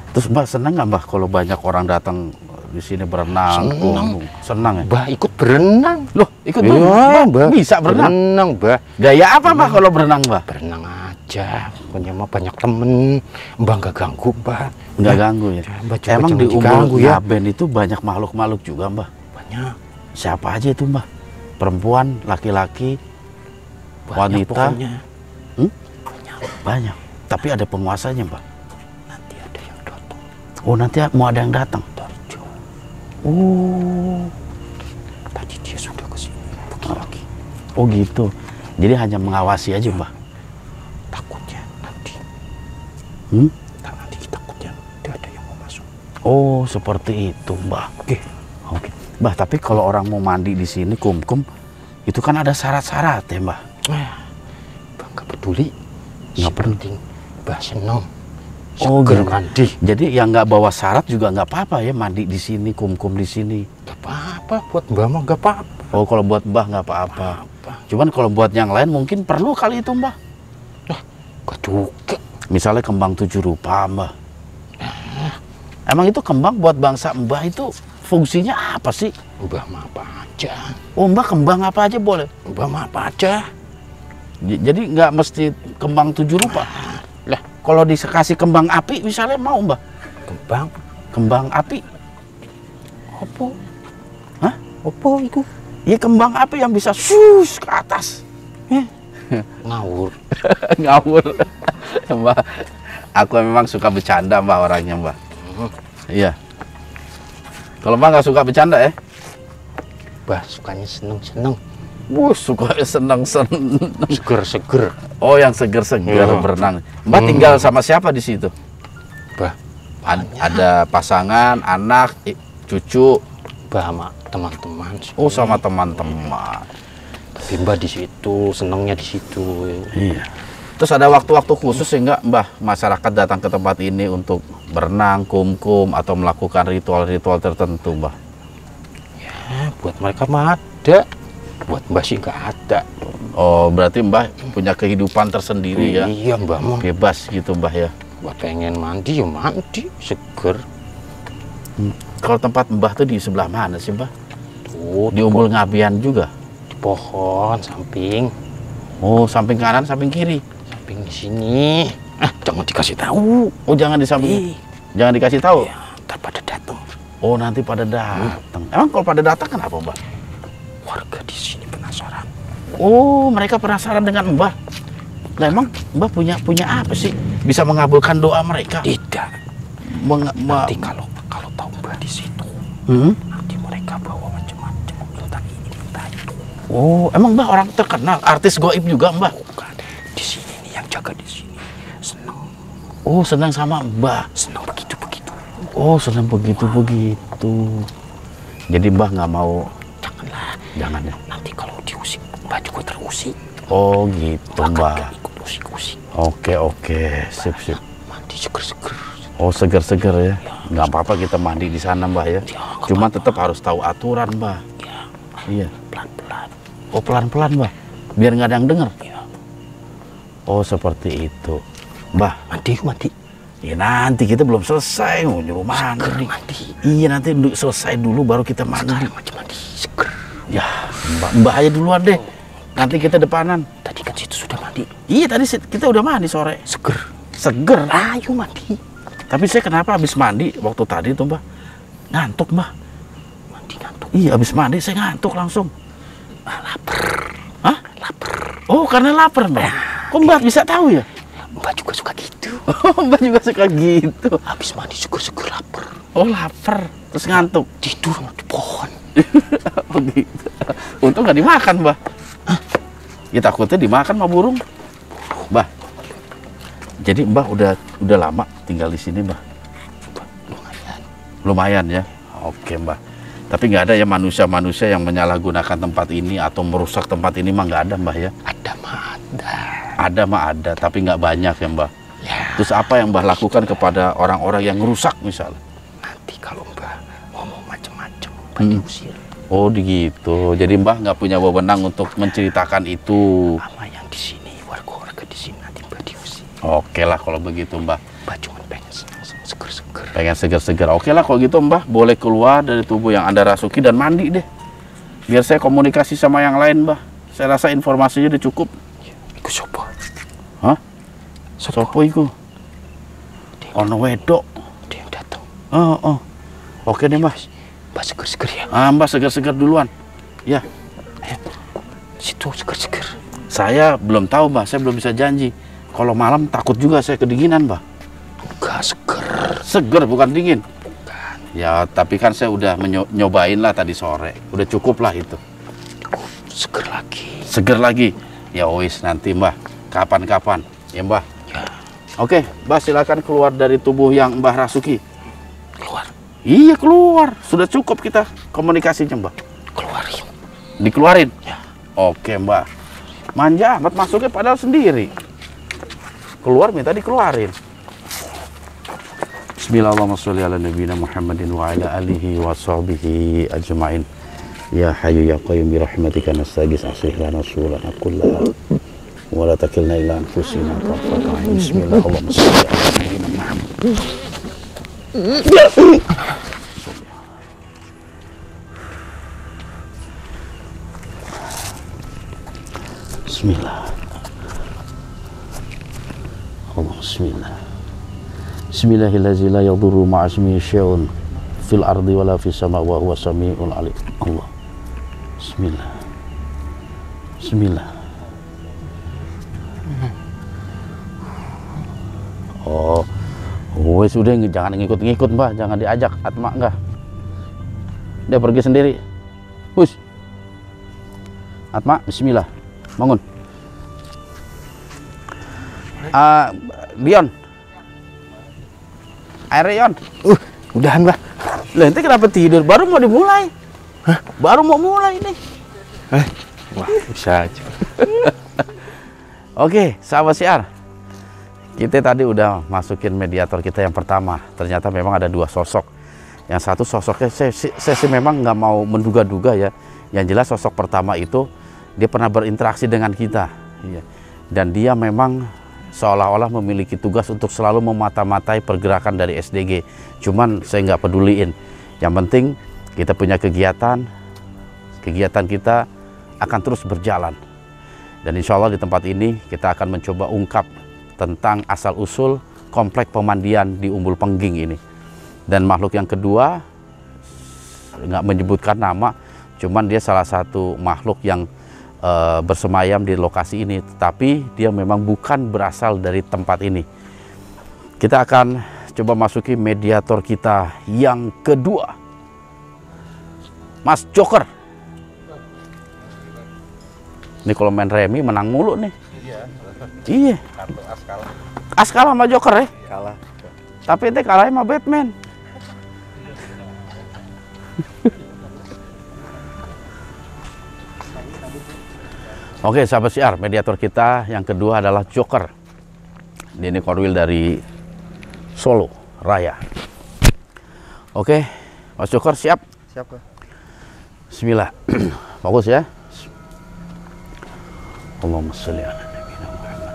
Terus Mbah senang nggak, Mbah, kalau banyak orang datang di sini berenang? Senang. Senang ya? Mbak ikut berenang. Loh, ikut Iya, berenang? Mbak. Bisa berenang? Berenang, Mbak. Gaya apa, Mbah, kalau berenang, Mbah? Berenang aja. Pokoknya mah banyak temen. Mbak nggak ganggu, Mbak. Nggak ganggu ya? Mbak juga Emang jangan di umbul diganggu ya. Ngaben itu banyak makhluk-makhluk juga, Mbah? Banyak. Siapa aja itu, Mbah? Perempuan, laki-laki, Banyak wanita? pokoknya. Banyak. Banyak. Tapi ada penguasanya, Mbah. Nanti ada yang datang Oh, nanti mau ada yang datang. dari jauh. Oh. Tadi dia sudah ke sini. Pergi lagi. Oh, gitu. Jadi hanya mengawasi aja, Mbah. Takutnya nanti. Hmm? Nanti takutnya ada yang mau masuk. Oh, seperti itu, Mbah. Oke. Oke. Mbah, tapi kalau orang mau mandi di sini kumkum, itu kan ada syarat-syarat ya, Mbah. Mbak nggak peduli. Nggak penting. Mbak senang. Oh, Seger gitu. mandi. Jadi yang nggak bawa syarat juga nggak apa-apa ya mandi di sini, kumkum di sini. Gak apa-apa. Buat Mbak mah gak apa-apa. Oh, kalau buat Mbah nggak apa-apa. Cuman kalau buat yang lain mungkin perlu kali itu, Mbah. Gak juga. Misalnya kembang 7 rupa, Mbah. Emang itu kembang buat bangsa Mbah itu fungsinya apa sih? Mbak mah apa aja. Oh, Mbah kembang apa aja boleh? Mbak mah apa aja. Jadi nggak mesti kembang 7 rupa. Lah, Kalau dikasih kembang api misalnya mau, Mbah? kembang. Kembang api? Apa? Hah? Apa itu? Ya kembang api yang bisa sus ke atas. Ngawur. Ngawur. Mbah, aku memang suka bercanda Mbah orangnya Mbah. Iya. Kalau Mbah nggak suka bercanda ya? Mbah sukanya seneng-seneng. Suka seneng-seneng. Seger-seger. Oh, yang seger-seger berenang. Mbah tinggal sama siapa di situ? Mbah, Ada pasangan, anak, cucu. Mbah sama teman-teman. Oh, sama teman-teman. Tapi Mbah di situ, senengnya di situ. Iya. Terus ada waktu-waktu khusus sehingga Mbah masyarakat datang ke tempat ini untuk berenang, kum-kum atau melakukan ritual-ritual tertentu, Mbah. Ya, buat mereka mah ada. Buat Mbah sih nggak ada. Oh, berarti Mbah punya kehidupan tersendiri ya? Iya, Mbah mah. Bebas gitu, Mbah ya? Buat pengen mandi, ya mandi. Seger. Kalau tempat Mbah tuh di sebelah mana sih, Mbah? Tuh, Di Umbul Ngabian juga? di pohon, samping. Oh, samping kanan, samping kiri? Samping di sini. Jangan dikasih tahu. Oh, jangan di samping. Jangan dikasih tahu? Ya, ntar pada datang. Oh, nanti pada datang. Emang kalau pada datang kenapa, Mbah? Warga di sini penasaran. Oh, mereka penasaran dengan Mbah. Nah, emang Mbah punya apa sih? Bisa mengabulkan doa mereka? Tidak. Nanti kalau tahu Mbah di situ, nanti mereka bawa macam-macam, minta ini, minta itu. Oh, emang Mbah orang terkenal, artis goib juga Mbah? Bukan. Di sini nih yang jaga di sini. Senang. Oh, senang sama Mbah. Senang begitu-begitu. Oh, senang begitu-begitu. Jadi Mbah nggak mau. Janganlah. Jangan ya. Nanti kalau diusik, Mbah juga terusik. Oh, gitu Mbah. Gak ikut usik-usik. Oke, sip. Mandi seger-seger. Oh, seger-seger ya. Nggak apa-apa kita mandi di sana Mbah ya. Cuma tetap harus tahu aturan Mbah. Ya, Iya. pelan-pelan. Oh, pelan-pelan Mbah. Biar nggak ada yang denger. Ya. Oh, seperti itu. Mbah, Mandi. ya nanti kita belum selesai mau nyuruh Seger mandi. mandi. Iya, nanti selesai dulu baru kita mandi. Sekarang aja mandi. Seger. Ya, Mbah aja duluan deh. Nanti kita depanan. Tadi kan situ sudah mandi. Iya, tadi kita udah mandi sore. Seger. Seger. Ayo mandi. Tapi saya kenapa habis mandi waktu tadi tuh Mbah? Ngantuk Mbah. Mandi ngantuk. Iya, habis mandi saya ngantuk langsung. Lapar. Hah? Lapar. Oh, karena lapar Mbah. Kok Mbah bisa tahu ya? Mbak juga suka gitu. Oh, Mbah juga suka gitu. Habis mandi seger-seger lapar. Oh, lapar. Terus ngantuk. Tidur di pohon. Oh, gitu. Untung nggak dimakan Mbah. Ya takutnya dimakan sama burung. Mbah. Jadi Mbah udah lama tinggal di sini Mbah. Lumayan ya. Oke Mbah. Tapi nggak ada ya manusia-manusia yang menyalahgunakan tempat ini atau merusak tempat ini mah nggak ada Mbah ya? Ada mah ada. Ada mah ada, tapi nggak banyak ya Mbah. Ya. Terus apa yang Mbah lakukan kepada orang-orang yang merusak misalnya? Nanti kalau Mbak ngomong macam-macam, Mbak diusir. Oh gitu. Jadi Mbah nggak punya wewenang untuk menceritakan itu. Sama yang di sini, warga-warga di sini nanti Mbak diusir. Oke lah kalau begitu Mbah. Mbak cuma pengen senang-senang seger-seger. Pengen segar-segar. Oke lah kalau gitu Mbah, boleh keluar dari tubuh yang Anda rasuki dan mandi deh. Biar saya komunikasi sama yang lain Mbah. Saya rasa informasinya udah cukup. Iku sopo? Hah? Sopo iku? Ono wedok. Dia yang datang. Oh. Oke deh Mbah. Mbak seger-seger ya. Mbah segar-segar duluan. Ya. Situ seger-seger. Saya belum tahu Mbah, saya belum bisa janji. Kalau malam takut juga saya kedinginan Mbah. Enggak seger. Seger bukan dingin. Bukan. Ya tapi kan saya udah nyobain lah tadi sore. Udah cukup lah itu. Seger lagi. Seger lagi. Ya wis nanti Mbah. Kapan-kapan. Ya Mbah. Ya. Oke Mbah silakan keluar dari tubuh yang Mbah rasuki. Keluar. Iya keluar. Sudah cukup kita komunikasinya Mbah. Keluarin. Dikeluarin? Ya. Oke Mbah. Manja amat masuknya padahal sendiri. Keluar minta dikeluarin. Bismillahirrahmanirrahim. Muhammadin wa ala alihi wa sahbihi ajma'in. Ya hayyu ya qayyum bi rahmatika nastaghits aslih lana shurana kullaha wa la takilna ila anfusina tarfata ain. Bismillahirrahmanirrahim. Bismillah. Bismillah. Bismillahirrahmanirrahim. La yadurru ma'asmihi syai'un fil ardi wala fis sama' wa huwa samiul alim. Allah. Bismillah. Bismillah. Oh, wes udah jangan ngikut-ngikut Mbah, jangan diajak Atma enggak. Dia pergi sendiri. Hus. Atma, bismillah. Bangun. Dion. Air Dion. Udahan, Mbah. Lah, ente kenapa tidur? Baru mau dimulai. Hah? Baru mau mulai ini. Wah, bisa aja. Oke, sahabat siar. Kita tadi udah masukin mediator kita yang pertama. Ternyata memang ada dua sosok. Yang satu sosoknya saya sih memang nggak mau menduga-duga ya. Yang jelas sosok pertama itu dia pernah berinteraksi dengan kita. Iya. Dan dia memang seolah-olah memiliki tugas untuk selalu memata-matai pergerakan dari SDG. Cuman saya nggak peduliin. Yang penting kita punya kegiatan kita akan terus berjalan. Dan insya Allah di tempat ini kita akan mencoba ungkap tentang asal-usul komplek pemandian di Umbul Pengging ini. Dan makhluk yang kedua, nggak menyebutkan nama, cuman dia salah satu makhluk yang bersemayam di lokasi ini, tetapi dia memang bukan berasal dari tempat ini. Kita akan coba masuki mediator kita yang kedua, Mas Joker. Ini kalau main remi menang mulu nih. Iya. As kalah sama Joker ya? Kalah. Tapi ente kalahnya sama Batman. Oke, sahabat siar, mediator kita yang kedua adalah Joker. Ini Korwil dari Solo Raya. Oke, Mas Joker siap? Siap, Pak. Bismillah. Fokus ya. Allahumma sholli ala nabiyina Muhammad.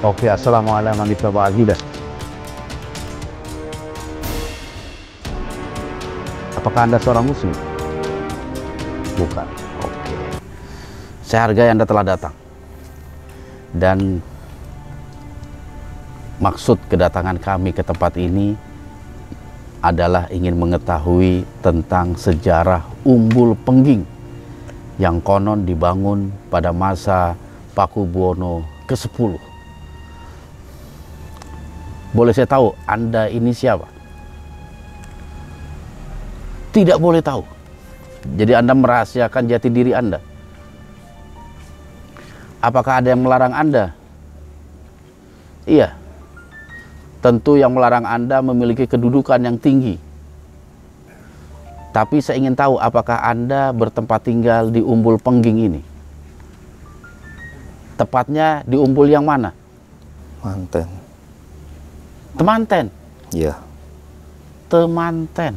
Oke, assalamualaikum warahmatullahi wabarakatuh. Apakah Anda seorang muslim? Bukan. Oke. Saya hargai Anda telah datang. Dan maksud kedatangan kami ke tempat ini adalah ingin mengetahui tentang sejarah Umbul Pengging yang konon dibangun pada masa Pakubuwono ke-10. Boleh saya tahu Anda ini siapa? Tidak boleh tahu. Jadi Anda merahasiakan jati diri Anda. Apakah ada yang melarang Anda? Iya. Tentu yang melarang Anda memiliki kedudukan yang tinggi. Tapi saya ingin tahu apakah Anda bertempat tinggal di Umbul Pengging ini? Tepatnya di Umbul yang mana? Manten. Temanten? Iya. Temanten.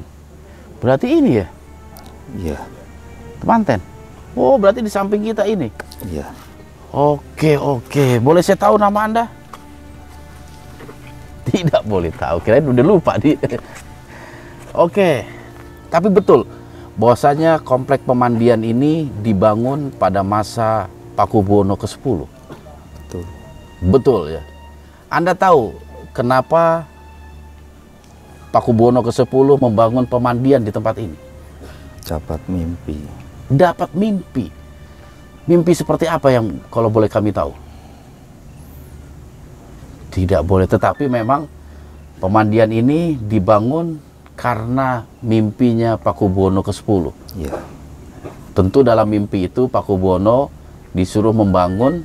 Berarti ini ya? Iya. Temanten. Oh, berarti di samping kita ini? Iya. Oke, oke. Boleh saya tahu nama Anda? Tidak boleh tahu. Kirain udah lupa di. Oke. Tapi betul bahwasanya komplek pemandian ini dibangun pada masa Pakubuwono ke-10. Betul. Betul ya. Anda tahu kenapa Pakubuwono ke-10 membangun pemandian di tempat ini? Dapat mimpi. Dapat mimpi. Mimpi seperti apa yang kalau boleh kami tahu? Tidak boleh, tetapi memang pemandian ini dibangun karena mimpinya Pakubuwono ke-10. Iya. Tentu dalam mimpi itu Pakubuwono disuruh membangun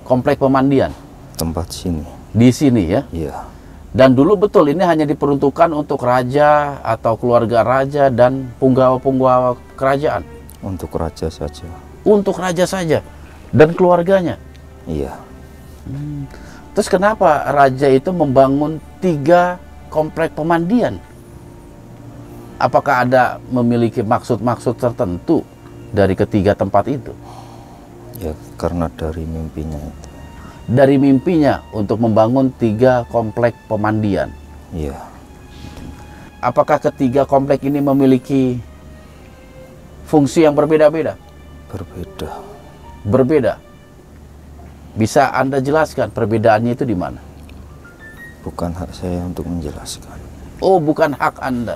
komplek pemandian. Tempat sini. Di sini ya. Iya. Dan dulu betul ini hanya diperuntukkan untuk raja atau keluarga raja dan punggawa-punggawa kerajaan. Untuk raja saja. Untuk raja saja dan keluarganya. Iya. Terus kenapa raja itu membangun 3 komplek pemandian? Apakah ada memiliki maksud-maksud tertentu dari ketiga tempat itu? Ya, karena dari mimpinya itu. Dari mimpinya untuk membangun 3 komplek pemandian. Iya. Apakah ketiga komplek ini memiliki fungsi yang berbeda-beda? Berbeda. Berbeda. Bisa Anda jelaskan perbedaannya itu di mana? Bukan hak saya untuk menjelaskan. Oh, bukan hak Anda.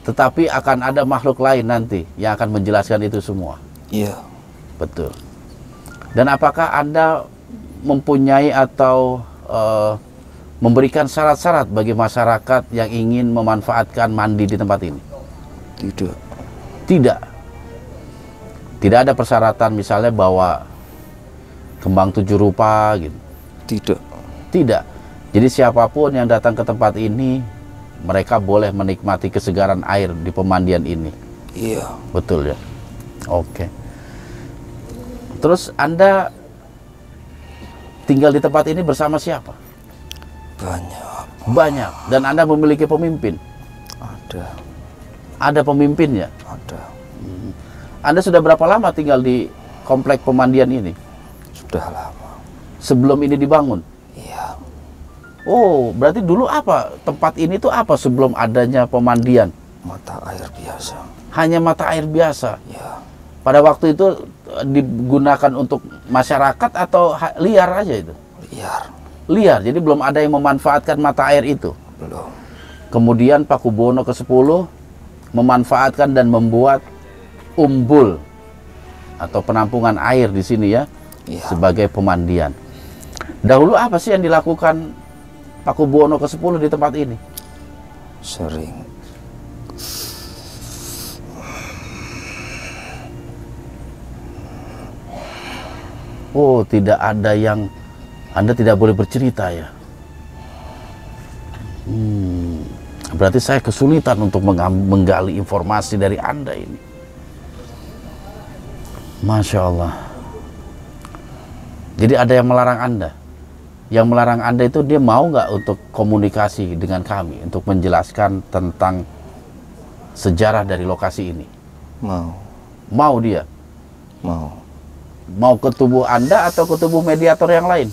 Tetapi akan ada makhluk lain nanti yang akan menjelaskan itu semua. Iya. Betul. Dan apakah Anda mempunyai atau memberikan syarat-syarat bagi masyarakat yang ingin memanfaatkan mandi di tempat ini? Tidak. Tidak. Tidak ada persyaratan misalnya bawa kembang 7 rupa gitu. Tidak. Tidak. Jadi siapapun yang datang ke tempat ini, mereka boleh menikmati kesegaran air di pemandian ini. Iya. Betul ya? Oke. Terus Anda tinggal di tempat ini bersama siapa? Banyak. Banyak. Dan Anda memiliki pemimpin? Ada. Ada pemimpinnya? Ada. Anda sudah berapa lama tinggal di komplek pemandian ini? Sudah lama. Sebelum ini dibangun? Iya. Oh, berarti dulu apa? Tempat ini tuh apa sebelum adanya pemandian? Mata air biasa. Hanya mata air biasa? Ya. Pada waktu itu digunakan untuk masyarakat atau liar aja itu? Liar. Liar, jadi belum ada yang memanfaatkan mata air itu? Belum. Kemudian Pakubuwono ke-10 memanfaatkan dan membuat umbul atau penampungan air di sini ya, Iya. sebagai pemandian. Dahulu apa sih yang dilakukan Pakubuwono ke-10 di tempat ini? Sering. Oh, tidak ada yang Anda tidak boleh bercerita ya? Berarti saya kesulitan untuk menggali informasi dari Anda ini. Masya Allah. Jadi ada yang melarang Anda. Yang melarang Anda itu dia mau nggak untuk komunikasi dengan kami, untuk menjelaskan tentang sejarah dari lokasi ini? Mau. Mau dia? Mau. Mau ke tubuh Anda atau ke tubuh mediator yang lain?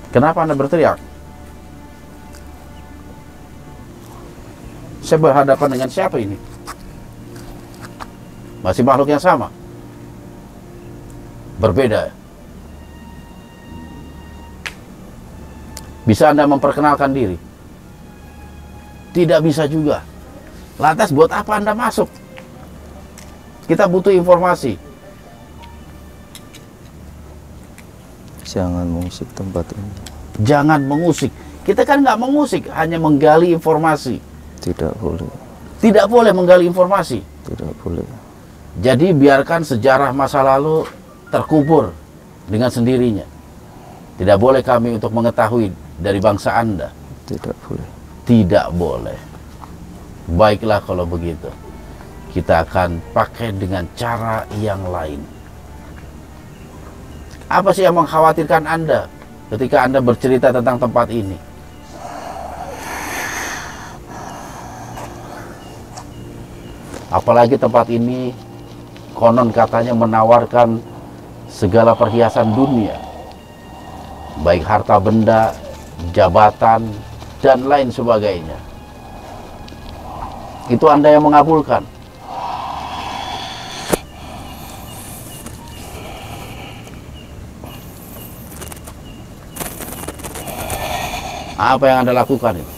Kenapa Anda berteriak? Saya berhadapan dengan siapa ini? Masih makhluk yang sama? Berbeda. Bisa Anda memperkenalkan diri? Tidak bisa juga. Lantas buat apa Anda masuk? Kita butuh informasi. Jangan mengusik tempat ini. Jangan mengusik. Kita kan nggak mengusik, hanya menggali informasi. Tidak boleh. Tidak boleh menggali informasi. Tidak boleh. Jadi biarkan sejarah masa lalu terkubur dengan sendirinya. Tidak boleh kami untuk mengetahui dari bangsa Anda. Tidak boleh. Tidak boleh. Baiklah kalau begitu. Kita akan pakai dengan cara yang lain. Apa sih yang mengkhawatirkan Anda ketika Anda bercerita tentang tempat ini? Apalagi tempat ini konon katanya menawarkan segala perhiasan dunia, baik harta benda, jabatan, dan lain sebagainya. Itu Anda yang mengabulkan. Apa yang Anda lakukan itu?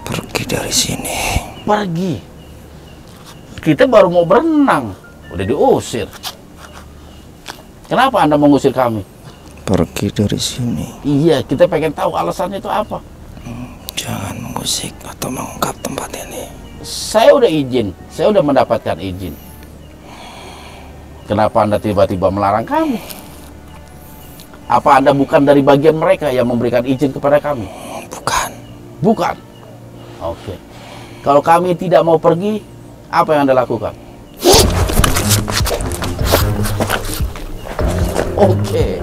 Pergi dari sini. Pergi. Kita baru mau berenang, udah diusir. Kenapa Anda mengusir kami? pergi dari sini. Iya, kita pengen tahu alasannya itu apa. Jangan mengusik atau mengungkap tempat ini. Saya udah izin, saya udah mendapatkan izin. Kenapa Anda tiba-tiba melarang kami? Apa Anda bukan dari bagian mereka yang memberikan izin kepada kami? Bukan. Bukan. Oke. Kalau kami tidak mau pergi, apa yang Anda lakukan? Oke.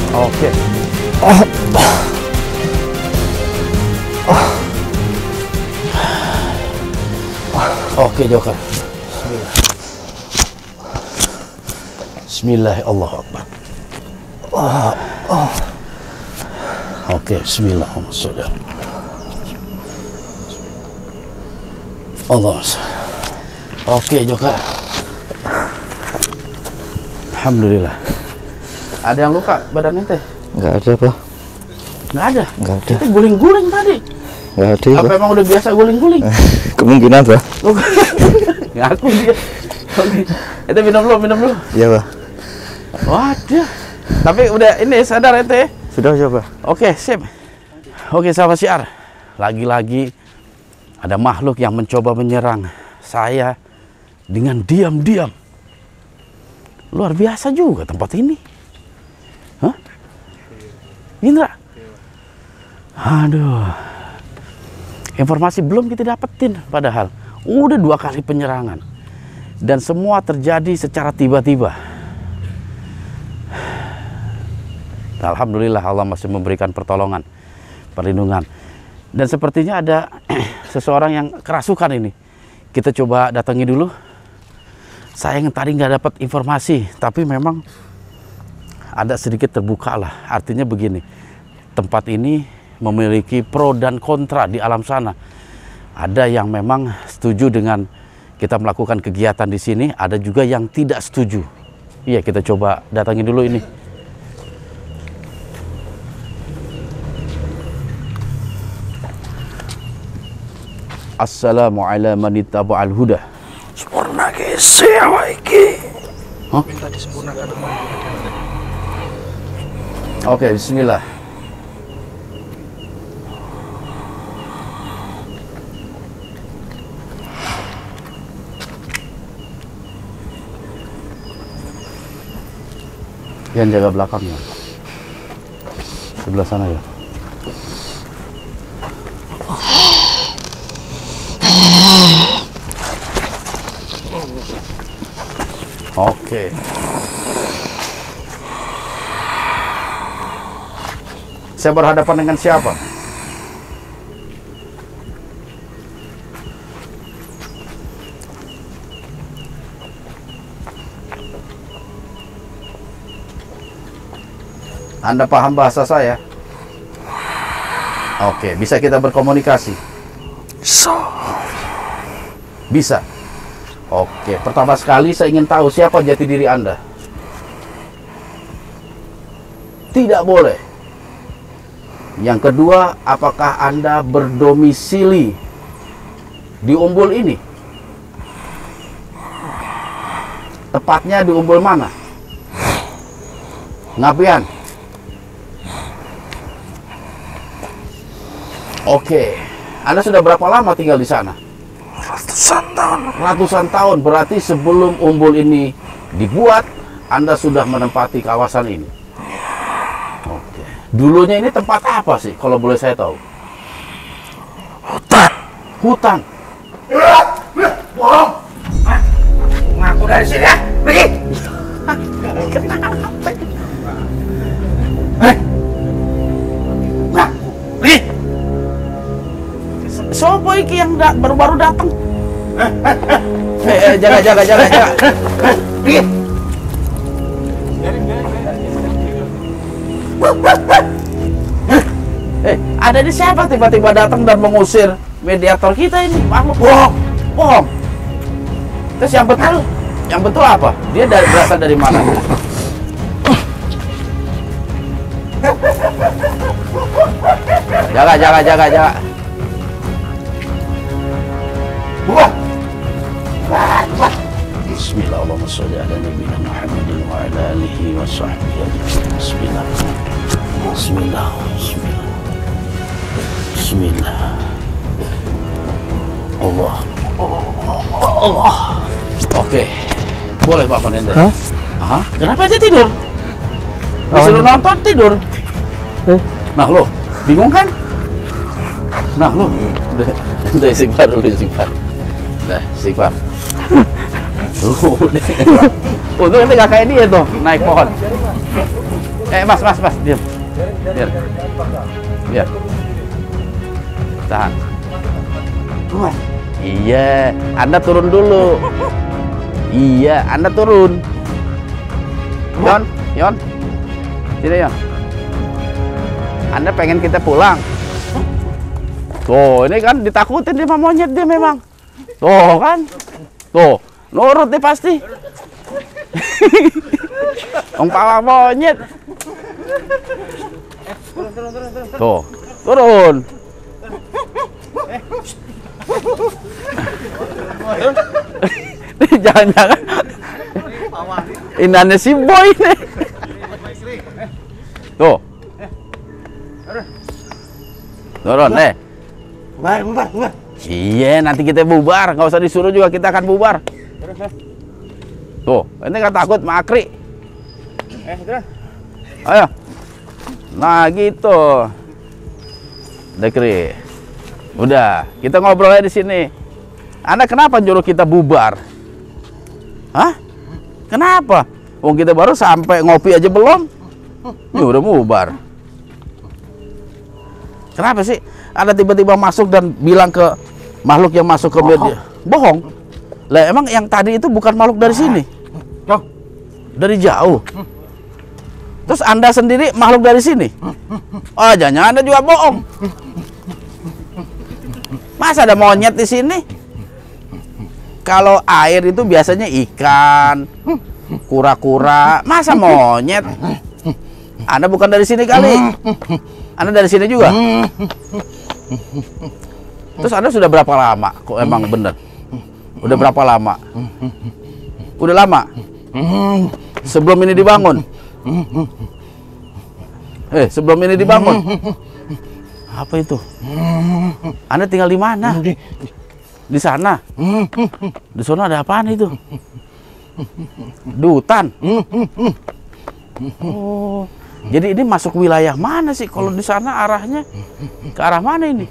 Oke. Oke, Joker. Bismillah. Allahu Akbar. Oke, bismillah. Allah. Oke, Joker. Alhamdulillah. Ada yang luka badannya teh? Nggak ada, Pak. Nggak ada? Nggak ada. Itu guling-guling tadi. Nggak ada, Apa Pak. emang udah biasa guling-guling? Kemungkinan, Pak. Ngaku dia. Oke. Itu minum dulu. Iya, Pak. Waduh. Tapi udah ini sadar ente? Sudah, Pak. Oke, sip. Oke, sahabat syiar. Lagi-lagi ada makhluk yang mencoba menyerang saya dengan diam-diam. Luar biasa juga tempat ini. Hah? Indra? Aduh. Informasi belum kita dapetin padahal. Udah 2 kali penyerangan. Dan semua terjadi secara tiba-tiba. Alhamdulillah Allah masih memberikan pertolongan, perlindungan. Dan sepertinya ada seseorang yang kerasukan ini. Kita coba datangi dulu. Sayang tadi nggak dapat informasi, tapi memang ada sedikit terbuka lah. Artinya begini, tempat ini memiliki pro dan kontra di alam sana. Ada yang memang setuju dengan kita melakukan kegiatan di sini, ada juga yang tidak setuju. Iya, kita coba datangi dulu ini. Assalamualaikum warahmatullahi wabarakatuh. Sempurna ke siapa iki? Hah? Oke, bismillah. Yang jaga belakangnya. Sebelah sana ya. Oke. Saya berhadapan dengan siapa? Anda paham bahasa saya? Oke, bisa kita berkomunikasi? Bisa. Oke, pertama sekali saya ingin tahu siapa jati diri Anda. Tidak boleh. Yang kedua, apakah Anda berdomisili di Umbul ini? Tepatnya di Umbul mana? Ngapian? Oke. Anda sudah berapa lama tinggal di sana? Ratusan tahun. Ratusan tahun, berarti sebelum Umbul ini dibuat, Anda sudah menempati kawasan ini. Oke. Dulunya ini tempat apa sih, kalau boleh saya tahu? Hutan. Hutan. Bohong. Ngaku dari sini ya. Pergi. Kenapa? Nah, pergi. Sopo iki yang baru-baru datang? Jaga. Pergi. Ada di siapa tiba-tiba datang dan mengusir mediator kita ini? Makhluk bohong. Terus yang betul apa? Dia berasal dari mana? Jaga. Buat. Bismillahirrahmanirrahim. Wa ala alihi wa sahbihi ajma'in. Bismillah. Allah. Oke. Boleh Pak Panenda. Hah? Kenapa aja tidur? Disuruh nonton tidur. Nah lo, bingung kan? Nah lo, udah istighfar dulu. Dah, istighfar. Untung nanti gak kayak dia tuh, naik pohon. Mas, diam. Biar. Tahan. Iya, Anda turun dulu. Iya, Anda turun. Yon. Sini, Yon. Anda pengen kita pulang. Tuh, ini kan ditakutin dia sama monyet dia memang. Tuh kan. Tuh, nurut deh pasti. Pala monyet. Tuh, turun. Jangan-jangan inannya si boy nih. Tuh. Turun deh. Bubar. Iya, nanti kita bubar. Nggak usah disuruh juga, kita akan bubar. Tuh, ini kan takut makri. Ayo. Nah, gitu. Dekri. Udah, kita ngobrol aja di sini. Anda kenapa nyuruh kita bubar? Hah? Kenapa? Wong kita baru sampai ngopi aja belum? Udah bubar. Kenapa sih? Anda tiba-tiba masuk dan bilang ke makhluk yang masuk ke media. Bohong. Lah emang yang tadi itu bukan makhluk dari sini? Dari jauh. Terus Anda sendiri makhluk dari sini? Oh, jangan Anda juga bohong. Masa ada monyet di sini? Kalau air itu biasanya ikan, kura-kura. Masa monyet? Anda bukan dari sini kali? Anda dari sini juga? Terus Anda sudah berapa lama? Kok emang bener? Udah berapa lama? Udah lama? Sebelum ini dibangun? Sebelum ini dibangun? Apa itu? Anda tinggal di mana? Di sana? Di sana ada apaan itu? Di hutan? Oh, jadi ini masuk wilayah mana sih? Kalau di sana arahnya ke arah mana ini?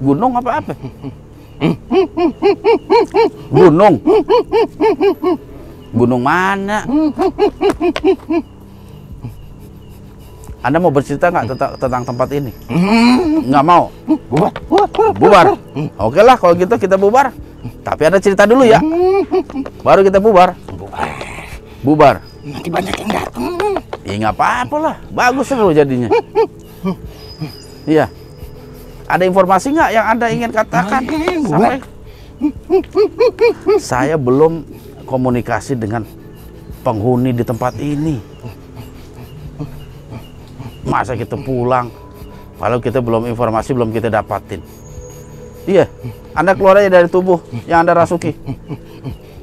Gunung apa? Gunung? Gunung mana? Anda mau bercerita nggak tentang tempat ini? Nggak mau? Bubar? Oke lah, kalau gitu kita bubar. Tapi Anda cerita dulu ya. Baru kita bubar. Bubar. Nanti banyak yang datang. Ya nggak apa-apa lah. Bagus seru jadinya. Iya. Ada informasi nggak yang Anda ingin katakan? Sampai saya belum komunikasi dengan penghuni di tempat ini. Masa kita pulang kalau kita belum informasi, belum kita dapatin. Iya, Anda keluar aja dari tubuh yang Anda rasuki,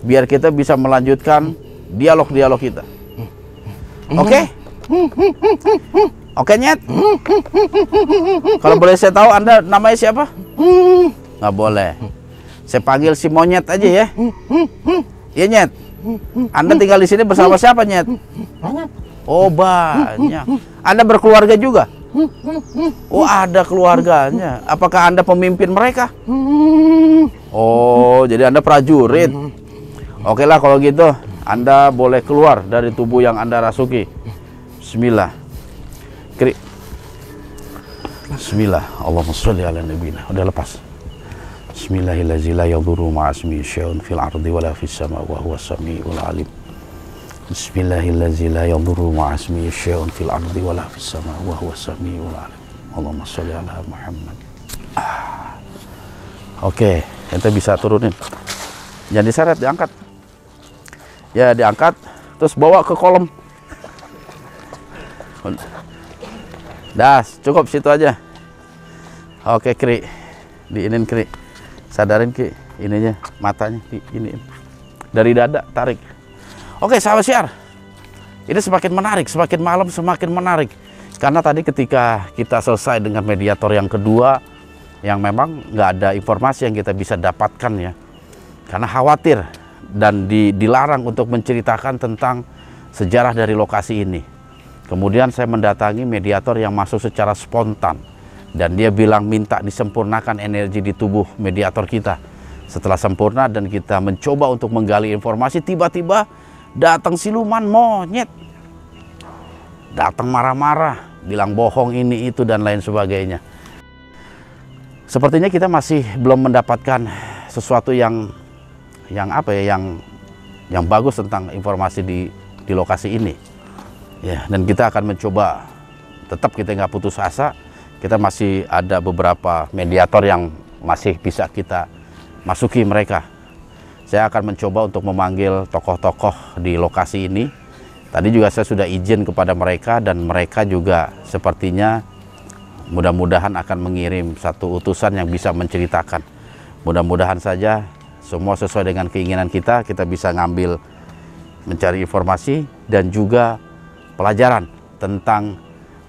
biar kita bisa melanjutkan dialog-dialog kita. Oke? Oke, Nyet? Kalau boleh saya tahu Anda namanya siapa? Nggak boleh. Saya panggil si monyet aja ya. Iya, Nyet. Anda tinggal di sini bersama siapa, Nyet? Oh, banyak. Anda berkeluarga juga? Oh, ada keluarganya. Apakah Anda pemimpin mereka? Oh, jadi Anda prajurit. Oke lah kalau gitu. Anda boleh keluar dari tubuh yang Anda rasuki. Bismillah. Kri. Bismillah. Allahumma sholli ala nabiyina. Udah lepas. Bismillahirrahmanirrahim. La yadurru ma'asmi syai'un fil ardi wala fis sama wa huwas samiul alim. Bismillahirrahmanirrahim. La yadurru ma'asmi syai'un fil ardi wala fis sama wa huwas samiul alim. Allahumma sholli ala Muhammad. Oke, ente bisa turunin. Jangan diseret, diangkat. Ya, diangkat, terus bawa ke kolom. Dah, cukup situ aja. Oke, Kri. Diinin, Kri. Sadarin, Kri. Ininya, matanya, diinin. Dari dada, tarik. Oke, sahabat syiar. Ini semakin menarik, semakin malam semakin menarik. Karena tadi ketika kita selesai dengan mediator yang kedua, yang memang nggak ada informasi yang kita bisa dapatkan ya. Karena khawatir dan dilarang untuk menceritakan tentang sejarah dari lokasi ini. Kemudian saya mendatangi mediator yang masuk secara spontan. Dan dia bilang minta disempurnakan energi di tubuh mediator kita. Setelah sempurna dan kita mencoba untuk menggali informasi, tiba-tiba datang siluman monyet. Datang marah-marah, bilang bohong ini, itu, dan lain sebagainya. Sepertinya kita masih belum mendapatkan sesuatu yang bagus tentang informasi di lokasi ini. Ya, dan kita akan mencoba, tetap kita nggak putus asa. Kita masih ada beberapa mediator yang masih bisa kita masuki mereka. Saya akan mencoba untuk memanggil tokoh-tokoh di lokasi ini. Tadi juga saya sudah izin kepada mereka dan mereka juga sepertinya mudah-mudahan akan mengirim satu utusan yang bisa menceritakan. Mudah-mudahan saja semua sesuai dengan keinginan kita bisa ngambil, mencari informasi dan juga pelajaran tentang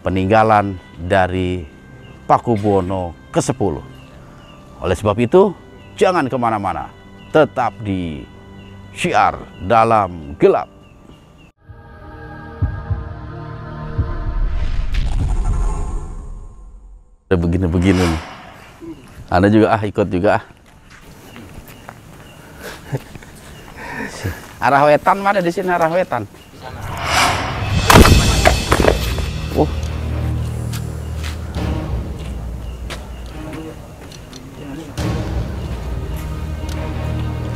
peninggalan dari Pakubuwono ke-10. Oleh sebab itu, jangan kemana-mana, tetap di Syiar Dalam Gelap. Begini-begini nih. Anda juga ikut juga. Arah wetan mana di sini, arah wetan?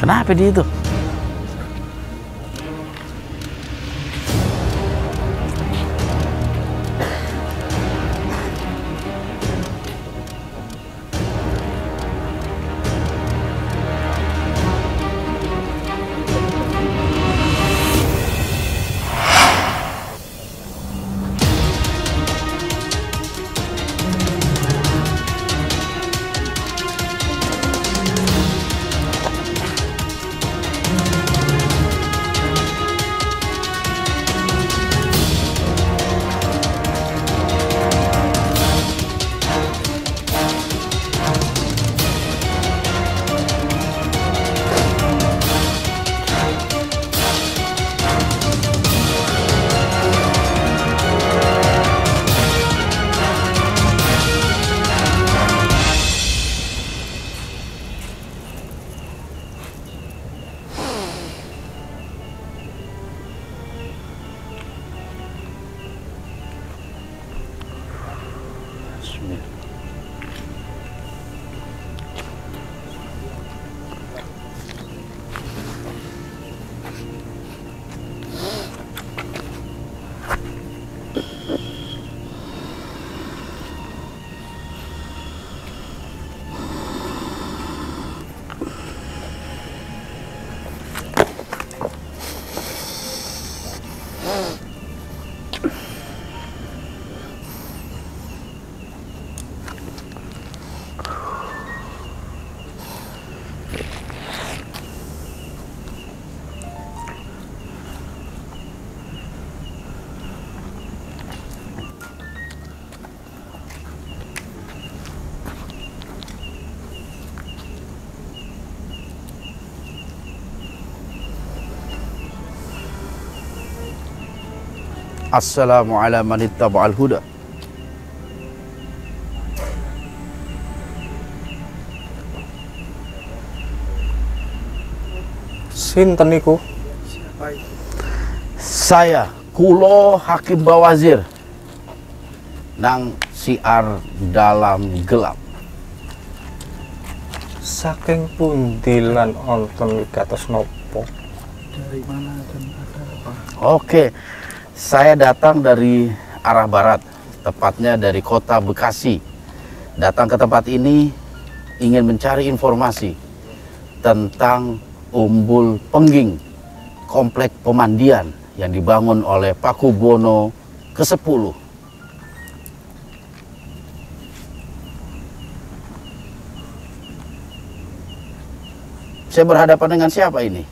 Kenapa dia itu? Assalamu ala man ittaba'al huda. Sinten niku? Siapa itu? Saya Kulo Hakim Bawazir nang siar dalam gelap. Saking pundi lan wonten wigatos nopo? Dari mana dan ada apa? Oke, saya datang dari arah barat, tepatnya dari kota Bekasi. Datang ke tempat ini ingin mencari informasi tentang Umbul Pengging, komplek pemandian yang dibangun oleh Pakubuwono ke-10. Saya berhadapan dengan siapa ini?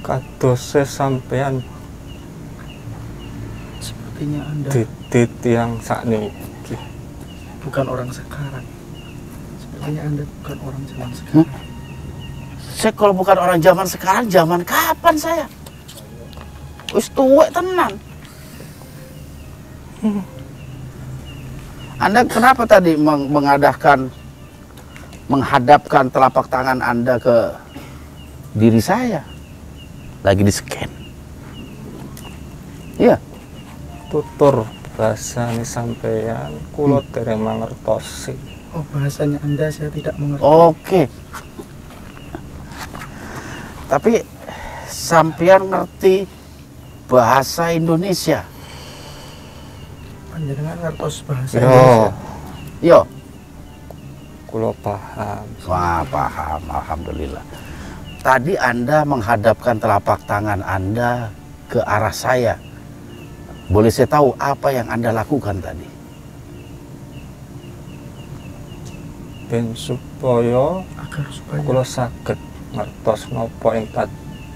Kadose sampean Sepertinya Anda didit yang sakniki. bukan orang sekarang. Sepertinya Anda bukan orang zaman sekarang. Saya kalau bukan orang zaman sekarang, zaman kapan saya? Wis tuwek tenan. Anda kenapa tadi menghadapkan telapak tangan Anda ke diri saya? Lagi di-scan. Iya. Tutur bahasane sampean kula dereng mangertosi. Oh, bahasanya Anda saya tidak mengerti. Oke. Tapi sampean ngerti bahasa Indonesia? Panjenengan ngertos bahasa Yo, Indonesia. Yo. kula paham. Wah, paham. Alhamdulillah. Tadi Anda menghadapkan telapak tangan Anda ke arah saya. Boleh saya tahu apa yang Anda lakukan tadi? Ben supaya Agar supaya kula saged ngertos napa ing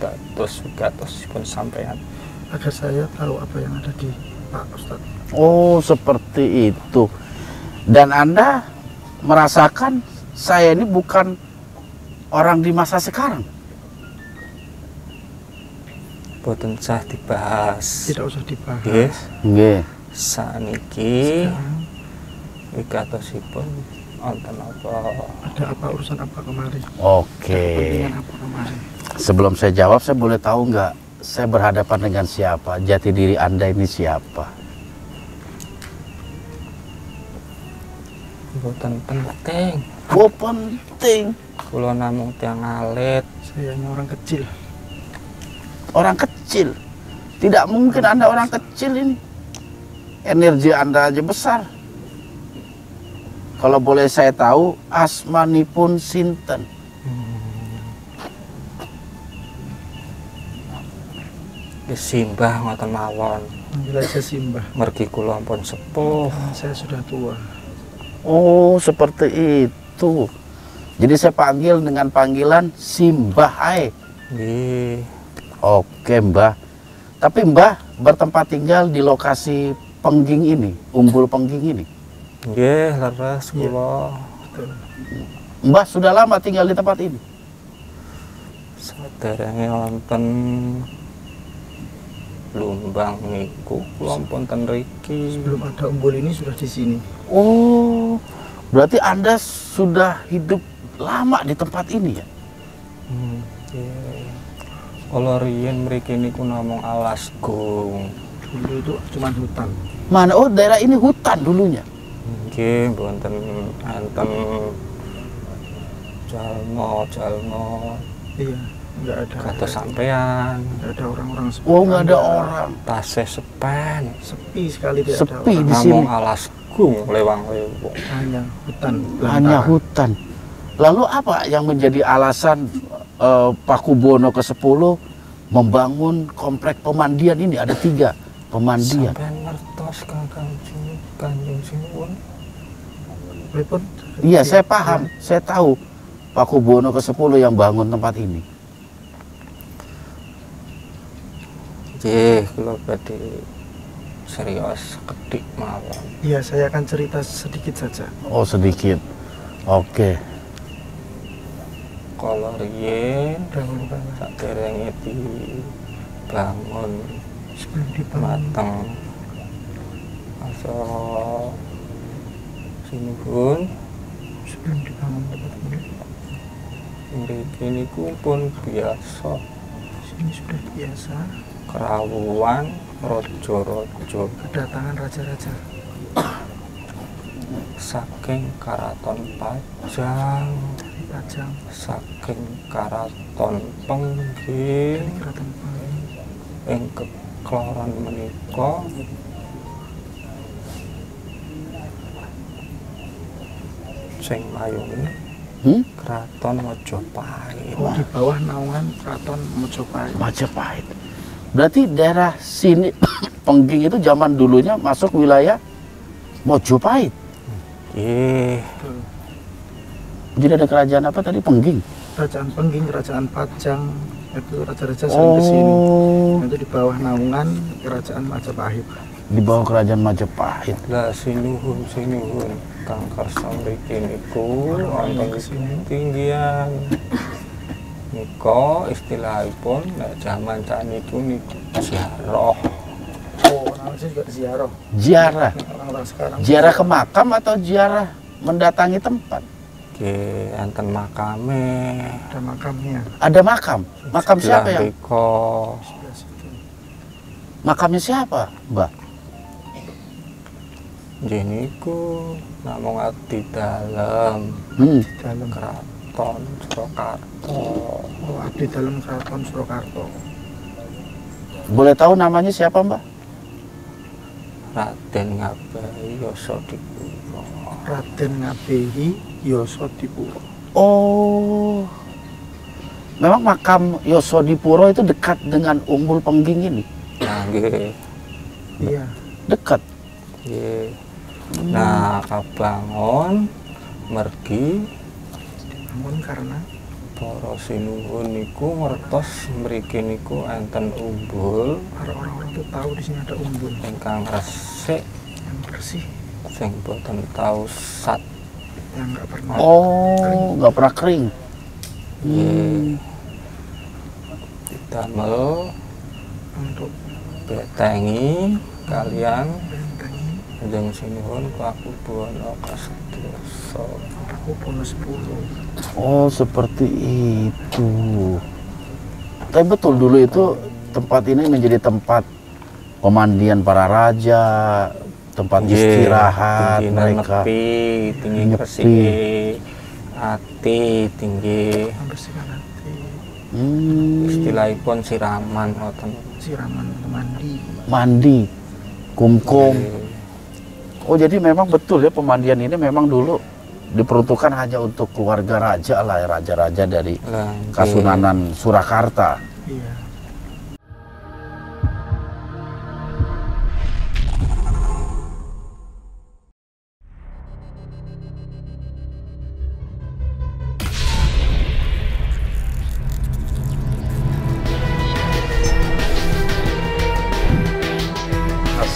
dados wigatosipun sampean. agar saya tahu apa yang ada di Pak Ustadz. Oh, seperti itu. Dan Anda merasakan saya ini bukan orang di masa sekarang. Boten sah dibahas. Tidak usah dibahas. Nggih, Nggih. saniki Sekarang wigatosipun wonten apa? ada apa, urusan apa kemari? Oke. Kepentingan apa kemari? Sebelum saya jawab, saya boleh tahu nggak saya berhadapan dengan siapa? Jati diri Anda ini siapa? Boten penting. Oh, penting. Kula namung tiyang alit. Saya hanya orang kecil. Orang kecil. Tidak mungkin Anda orang kecil ini. Energi Anda aja besar. Kalau boleh saya tahu, asmanipun sinten? Simbah ngoten mawon. Manggil aja Simbah. Mergi kula ampun sepuh. Karena saya sudah tua. Oh, seperti itu. Jadi saya panggil dengan panggilan Simbah ae. Nggih. Oke, Mbah. Tapi Mbah bertempat tinggal di lokasi Pengging ini, Umbul Pengging ini. Nggih, leres Iya. kula. Betul. Mbah sudah lama tinggal di tempat ini. Saderenge wonten Lumbang niku kula ampun ten riki. Sebelum ada Umbul ini sudah di sini. Oh, berarti Anda sudah hidup lama di tempat ini ya? Nggih. Kula riyen mriki niku namung Alasgung. Dulu itu cuma hutan. Mana? Oh, daerah ini hutan dulunya. Nggih, mboten enten jalma. Iya, nggak ada. Kados sampean. Nggak ada orang-orang seperti Oh, nggak ada Anda. orang. Tasih sepen. Sepi sekali, tidak ada Sepi orang. di sini. Namung Alasgung lewang-lewong. Hanya hutan. Hanya belantara. hutan. Lalu apa yang menjadi alasan Pakubuwono ke-10 membangun komplek pemandian ini? Ada 3 pemandian. Sampean ngertos Kanjeng Sinuwun. Pripun? Iya, saya paham. Saya tahu Pakubuwono ke-10 yang bangun tempat ini. Nggih, kula badhe serius kedik mawon. Iya, saya akan cerita sedikit saja. Oh, sedikit. Oke. Kala riyen Dahulu kala saderenge dibangun sebelum dibangun mateng masa sinuhun sebelum dibangun tempat ini. mriki niku pun biasa Sini sudah biasa kerawuhan raja-raja kedatangan raja-raja saking karaton Pajang, dari Pajang, saking karaton dari Pengging Keraton Pengging, ing kekloron menika sing mayungi Kraton Mojopahit. oh di bawah naungan Keraton Mojopahit. Majapahit. Berarti daerah sini Pengging itu zaman dulunya masuk wilayah Mojopahit. Nggih, Betul. Jadi ada kerajaan apa tadi? Pengging. Kerajaan Pengging, Kerajaan Pajang, itu raja-raja sering kesini. Itu di bawah naungan Kerajaan Majapahit. Di bawah kerajaan Majapahit. lah sinuhun kang kersa mriki niku Orang-orang wonten kesini. tinggian. Nika istilahipun nek jaman sakniku niku ziarah. Oh, namanya juga ziarah. Ziarah. Orang-orang sekarang. Ziarah ke makam atau ziarah mendatangi tempat? Nggih, enten makame. Ada makamnya. Ada makam. Makam siapa yang? Mriko Sebelah situ. Makamnya siapa, Mbak? nggih niku namung abdi dalem Hmm. Dalam Kraton Surakarta. oh, abdi dalam Keraton Surakarta. Boleh tahu namanya siapa, Mbak? Raden Ngabahi Yasadipura. Raden Ngabehi Yasadipura. Oh. Memang makam Yasadipura itu dekat dengan Umbul Pengging ini. Nah, nggih, Iya. Dekat. nggih. Nah, kabangun mergi Namun karena para sinuhun niku ngertos mriki niku enten umbul para orang-orang itu tahu di sini ada umbul ingkang resik yang bersih, sing boten tau sat. yang nggak pernah Oh, nggak pernah kering. Nggih. Didamel untuk betengi kalian bentengi Kanjeng Sinuhun Pakubuwana kasedasa. aku bonus 10. Oh, seperti itu. Tapi betul dulu itu tempat ini menjadi tempat pemandian para raja, tempat Nggih, istirahat tinggi mereka. nepi, tinggi Nepi. ngresiki ati, tinggi Membersihkan hati, istilahipun siraman ngoten. siraman mandi. Mandi, kumkum. Nggih. Oh, jadi memang betul ya pemandian ini memang dulu diperuntukkan hanya untuk keluarga raja lah, ya, raja-raja dari Lah, nggih. Kasunanan Surakarta. Iya.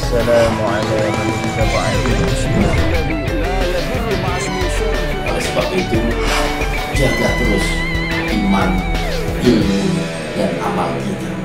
Assalamualaikum Oleh sebab itu, jaga terus iman, ilmu, dan amal kita.